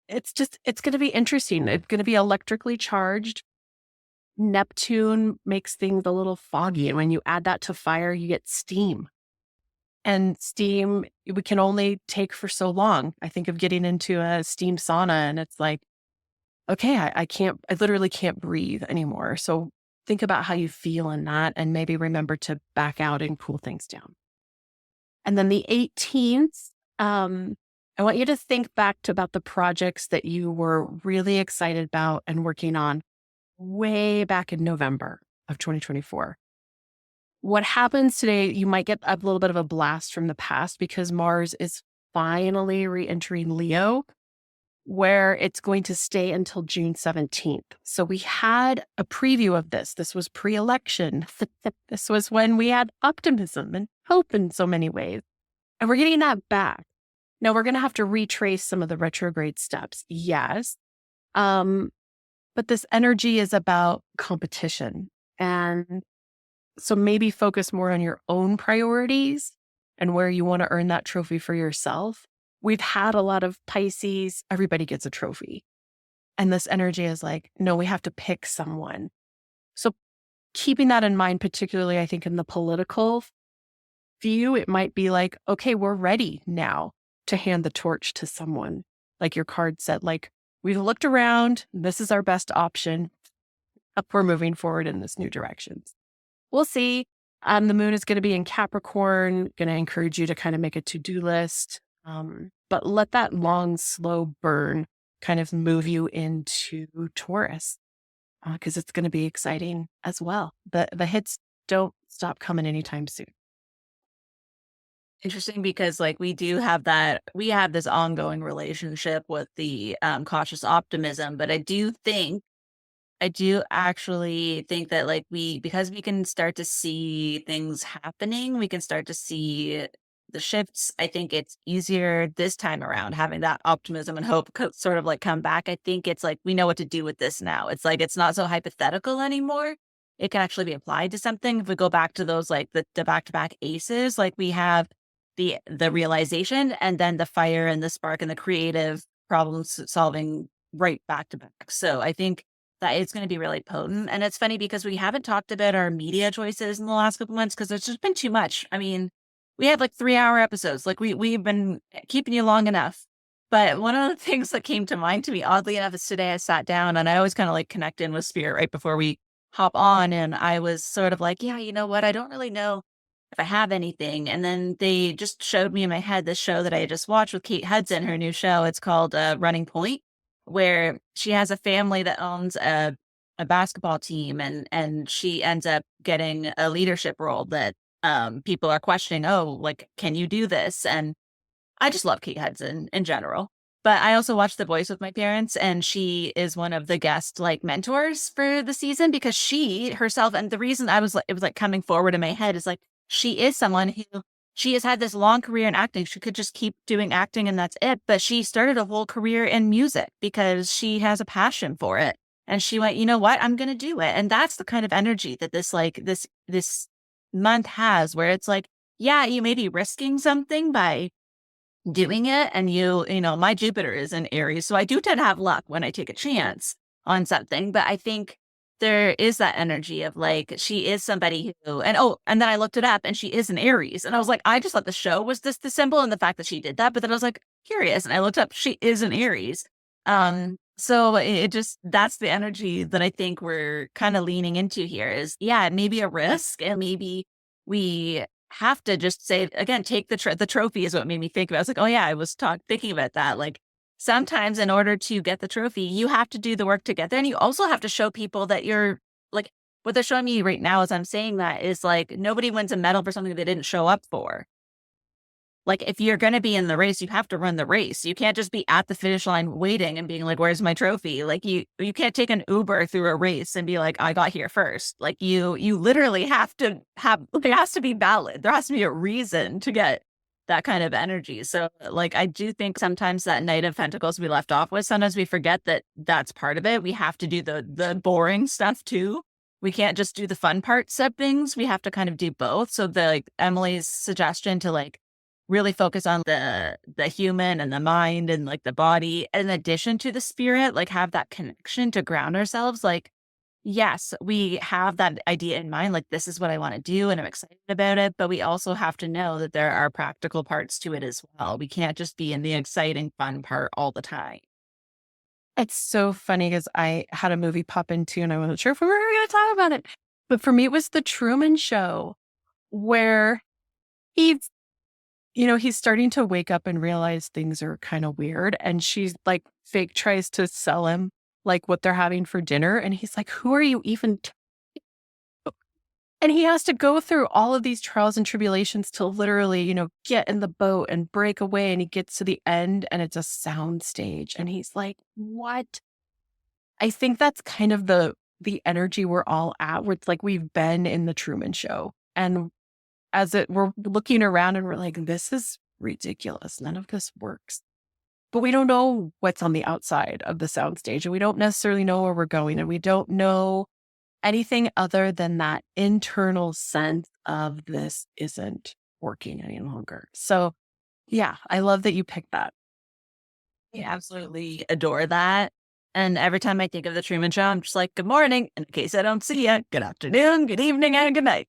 It's going to be interesting. It's going to be electrically charged. Neptune makes things a little foggy. And when you add that to fire, you get steam. And steam, we can only take for so long. I think of getting into a steam sauna and it's like, okay, I literally can't breathe anymore. So think about how you feel in that and maybe remember to back out and cool things down. And then the 18th, I want you to think back to about the projects that you were really excited about and working on way back in November of 2024. What happens today, you might get a little bit of a blast from the past because Mars is finally re-entering Leo, where it's going to stay until June 17th. So we had a preview of this. This was pre-election. This was when we had optimism and hope in so many ways. And we're getting that back. Now we're going to have to retrace some of the retrograde steps. Yes. But this energy is about competition. And so maybe focus more on your own priorities and where you want to earn that trophy for yourself. We've had a lot of Pisces, everybody gets a trophy. And this energy is like, no, we have to pick someone. So keeping that in mind, particularly I think in the political view, it might be like, okay, we're ready now to hand the torch to someone. Like your card said, like, we've looked around, this is our best option. We're moving forward in this new direction. We'll see. The moon is going to be in Capricorn, going to encourage you to kind of make a to-do list. But let that long, slow burn kind of move you into Taurus, because it's going to be exciting as well. The hits don't stop coming anytime soon. Interesting, because like we have this ongoing relationship with the cautious optimism, but I do actually think that like because we can start to see things happening, we can start to see the shifts. I think it's easier this time around having that optimism and hope sort of like come back. I think it's like, we know what to do with this now. It's like, it's not so hypothetical anymore. It can actually be applied to something. If we go back to those, like the back-to-back aces, like we have the realization and then the fire and the spark and the creative problem solving right back to back. So I think that it's going to be really potent. And it's funny because we haven't talked about our media choices in the last couple months because there's just been too much. I mean, we had like 3-hour episodes. Like we've been keeping you long enough. But one of the things that came to mind to me, oddly enough, is today I sat down and I always kind of like connect in with spirit right before we hop on. And I was sort of like, yeah, you know what? I don't really know if I have anything. And then they just showed me in my head this show that I just watched with Kate Hudson, her new show. It's called Running Point, where she has a family that owns a basketball team, and she ends up getting a leadership role that people are questioning, oh, like, can you do this? And I just love Kate Hudson in general. But I also watched The Voice with my parents, and she is one of the guest like mentors for the season because she herself, and the reason it was like coming forward in my head is like, she is someone who, she has had this long career in acting. She could just keep doing acting and that's it. But she started a whole career in music because she has a passion for it. And she went, you know what, I'm going to do it. And that's the kind of energy that this month has, where it's like, yeah, you may be risking something by doing it. And you know, my Jupiter is in Aries. So I do tend to have luck when I take a chance on something. But I think there is that energy of like, she is somebody who, and then I looked it up and she is an Aries. And I was like, I just thought the show was the symbol and the fact that she did that. But then I was like, curious. And I looked up, she is an Aries. So it just, that's the energy that I think we're kind of leaning into here is, yeah, maybe a risk, and maybe we have to just say, again, take the trophy is what made me think about it. I was like, oh yeah, I was thinking about that. Like sometimes in order to get the trophy, you have to do the work to get there. And you also have to show people that you're like, what they're showing me right now as I'm saying that is like, nobody wins a medal for something they didn't show up for. Like, if you're going to be in the race, you have to run the race. You can't just be at the finish line waiting and being like, where's my trophy? Like you can't take an Uber through a race and be like, I got here first. Like you literally have to have, there has to be valid. There has to be a reason to get that kind of energy. So like, I do think sometimes that Knight of Pentacles we left off with, sometimes we forget that that's part of it. We have to do the boring stuff too. We can't just do the fun parts of things. We have to kind of do both. So the like Emily's suggestion to like, really focus on the human and the mind and like the body in addition to the spirit, like have that connection to ground ourselves. Like, yes, we have that idea in mind, like this is what I want to do and I'm excited about it, but we also have to know that there are practical parts to it as well. We can't just be in the exciting fun part all the time. It's so funny because I had a movie pop into and I wasn't sure if we were going to talk about it. But for me, it was The Truman Show, where he's he's starting to wake up and realize things are kind of weird. And she's like fake tries to sell him like what they're having for dinner. And he's like, who are you even? And he has to go through all of these trials and tribulations to literally, get in the boat and break away. And he gets to the end and it's a sound stage. And he's like, what? I think that's kind of the energy we're all at, where it's like we've been in the Truman Show. And we're looking around and we're like, this is ridiculous. None of this works. But we don't know what's on the outside of the soundstage, and we don't necessarily know where we're going, and we don't know anything other than that internal sense of this isn't working any longer. So yeah, I love that you picked that. I absolutely adore that. And every time I think of the Truman Show, I'm just like, good morning. In case I don't see you, good afternoon, good evening, and good night.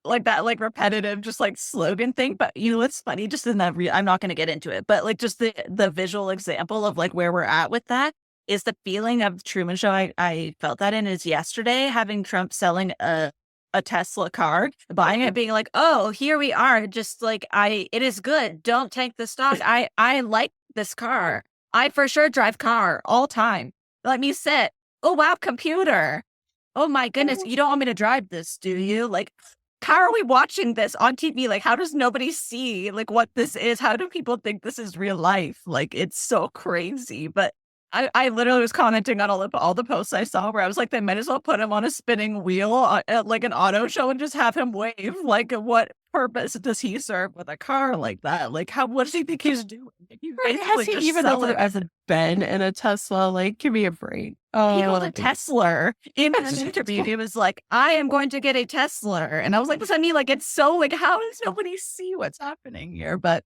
Like that, like repetitive, just like slogan thing. But what's funny, just in that, I'm not going to get into it, but like just the visual example of like where we're at with that is the feeling of Truman Show. I felt that in is yesterday, having Trump selling a Tesla car, buying it, being like, oh, here we are. Just like, it is good. Don't take the stock. I like this car. I for sure drive car all time. Let me sit. Oh, wow, computer. Oh my goodness, you don't want me to drive this, do you? Like, how are we watching this on TV? Like, how does nobody see like what this is? How do people think this is real life? Like, it's so crazy. But I literally was commenting on all the posts I saw where I was like, they might as well put him on a spinning wheel at like an auto show and just have him wave. Like, what purpose does he serve with a car like that? Like, what does he think he's doing? Has he even ever been in a Tesla? Like, give me a break. He was a Tesla in an interview. He was like, I am going to get a Tesla. And I was like, this, I mean, like, it's so like, how does nobody see what's happening here? But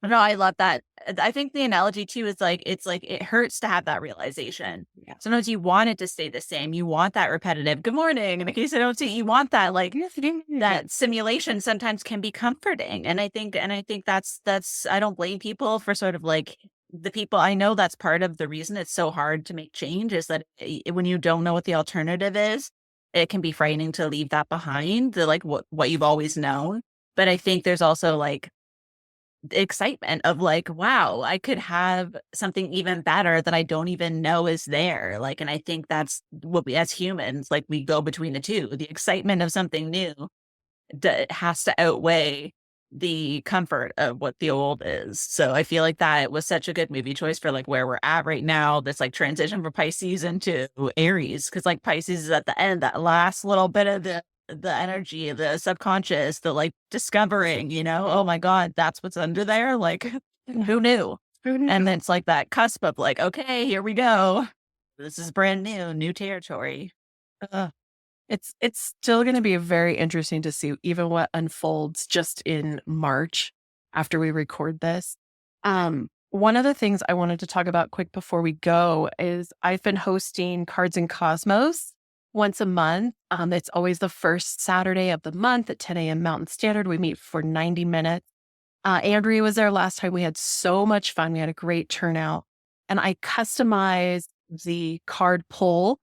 no, I love that. I think the analogy too is like, it's like, it hurts to have that realization. Yeah. Sometimes you want it to stay the same. You want that repetitive, good morning. And in case I don't see, you want that, like that simulation sometimes can be comforting. And I think that's, I don't blame people for sort of like the people I know. That's part of the reason it's so hard to make change is that when you don't know what the alternative is, it can be frightening to leave that behind, the like what you've always known. But I think there's also like the excitement of like, wow, I could have something even better that I don't even know is there. Like, and I think that's what we as humans, like we go between the two. The excitement of something new that has to outweigh the comfort of what the old is. So I feel like that was such a good movie choice for like where we're at right now. This like transition from Pisces into Aries. Cause like Pisces is at the end, that last little bit of the energy, the subconscious, the like discovering, oh my God, that's what's under there. Like who knew? And then it's like that cusp of like, okay, here we go. This is brand new territory. It's still going to be very interesting to see even what unfolds just in March after we record this. One of the things I wanted to talk about quick before we go is I've been hosting Cards and Cosmos once a month. It's always the first Saturday of the month at 10 a.m. Mountain Standard. We meet for 90 minutes. Andrea was there last time. We had so much fun. We had a great turnout. and I customize the card pull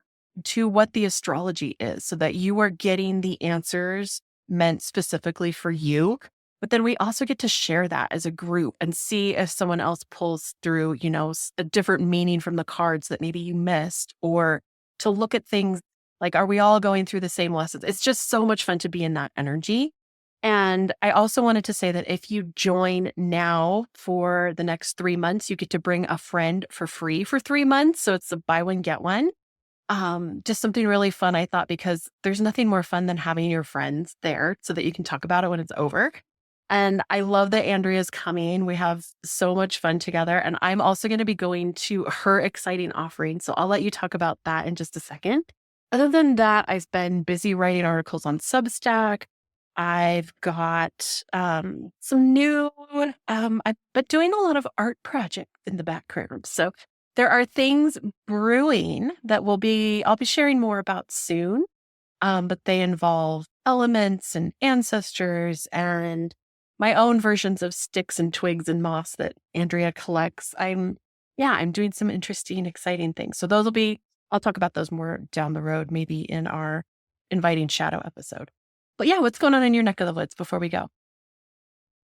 to what the astrology is so that you are getting the answers meant specifically for you. But then we also get to share that as a group and see if someone else pulls through, a different meaning from the cards that maybe you missed, or to look at things like, are we all going through the same lessons? It's just so much fun to be in that energy. And I also wanted to say that if you join now for the next 3 months, you get to bring a friend for free for 3 months. So it's a buy one, get one. Just something really fun, I thought, because there's nothing more fun than having your friends there so that you can talk about it when it's over. And I love that Andrea's coming. We have so much fun together. And I'm also going to be going to her exciting offering. So I'll let you talk about that in just a second. Other than that, I've been busy writing articles on Substack. I've got some new, I've been doing a lot of art projects in the background. So there are things brewing that I'll be sharing more about soon. But they involve elements and ancestors and my own versions of sticks and twigs and moss that Andrea collects. I'm doing some interesting, exciting things. So I'll talk about those more down the road, maybe in our Inviting Shadow episode. But yeah, what's going on in your neck of the woods before we go?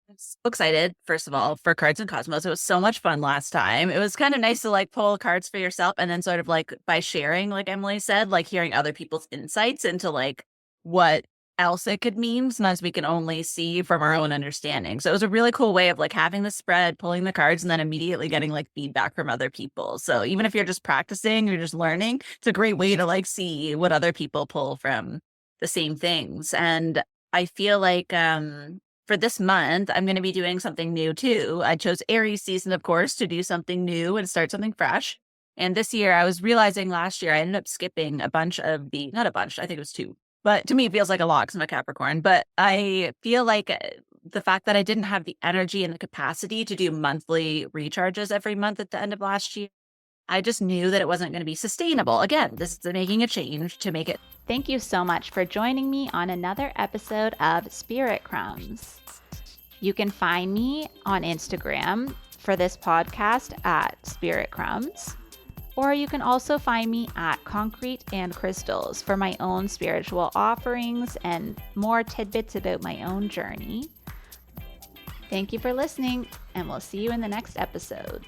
I'm so excited, first of all, for Cards and Cosmos. It was so much fun last time. It was kind of nice to like pull cards for yourself and then sort of like by sharing, like Emily said, like hearing other people's insights into like what else it could mean, sometimes we can only see from our own understanding. So it was a really cool way of like having the spread, pulling the cards, and then immediately getting like feedback from other people. So even if you're just practicing, you're just learning, it's a great way to like see what other people pull from the same things. And I feel like for this month, I'm going to be doing something new too. I chose Aries season, of course, to do something new and start something fresh. And this year, I was realizing last year, I ended up skipping a bunch of not a bunch, I think it was 2. But to me, it feels like a lot because I'm a Capricorn. But I feel like the fact that I didn't have the energy and the capacity to do monthly recharges every month at the end of last year, I just knew that it wasn't going to be sustainable. Again, this is making a change to make it. Thank you so much for joining me on another episode of Spirit Crumbs. You can find me on Instagram for this podcast at Spirit Crumbs. Or you can also find me at Concrete and Crystals for my own spiritual offerings and more tidbits about my own journey. Thank you for listening, and we'll see you in the next episode.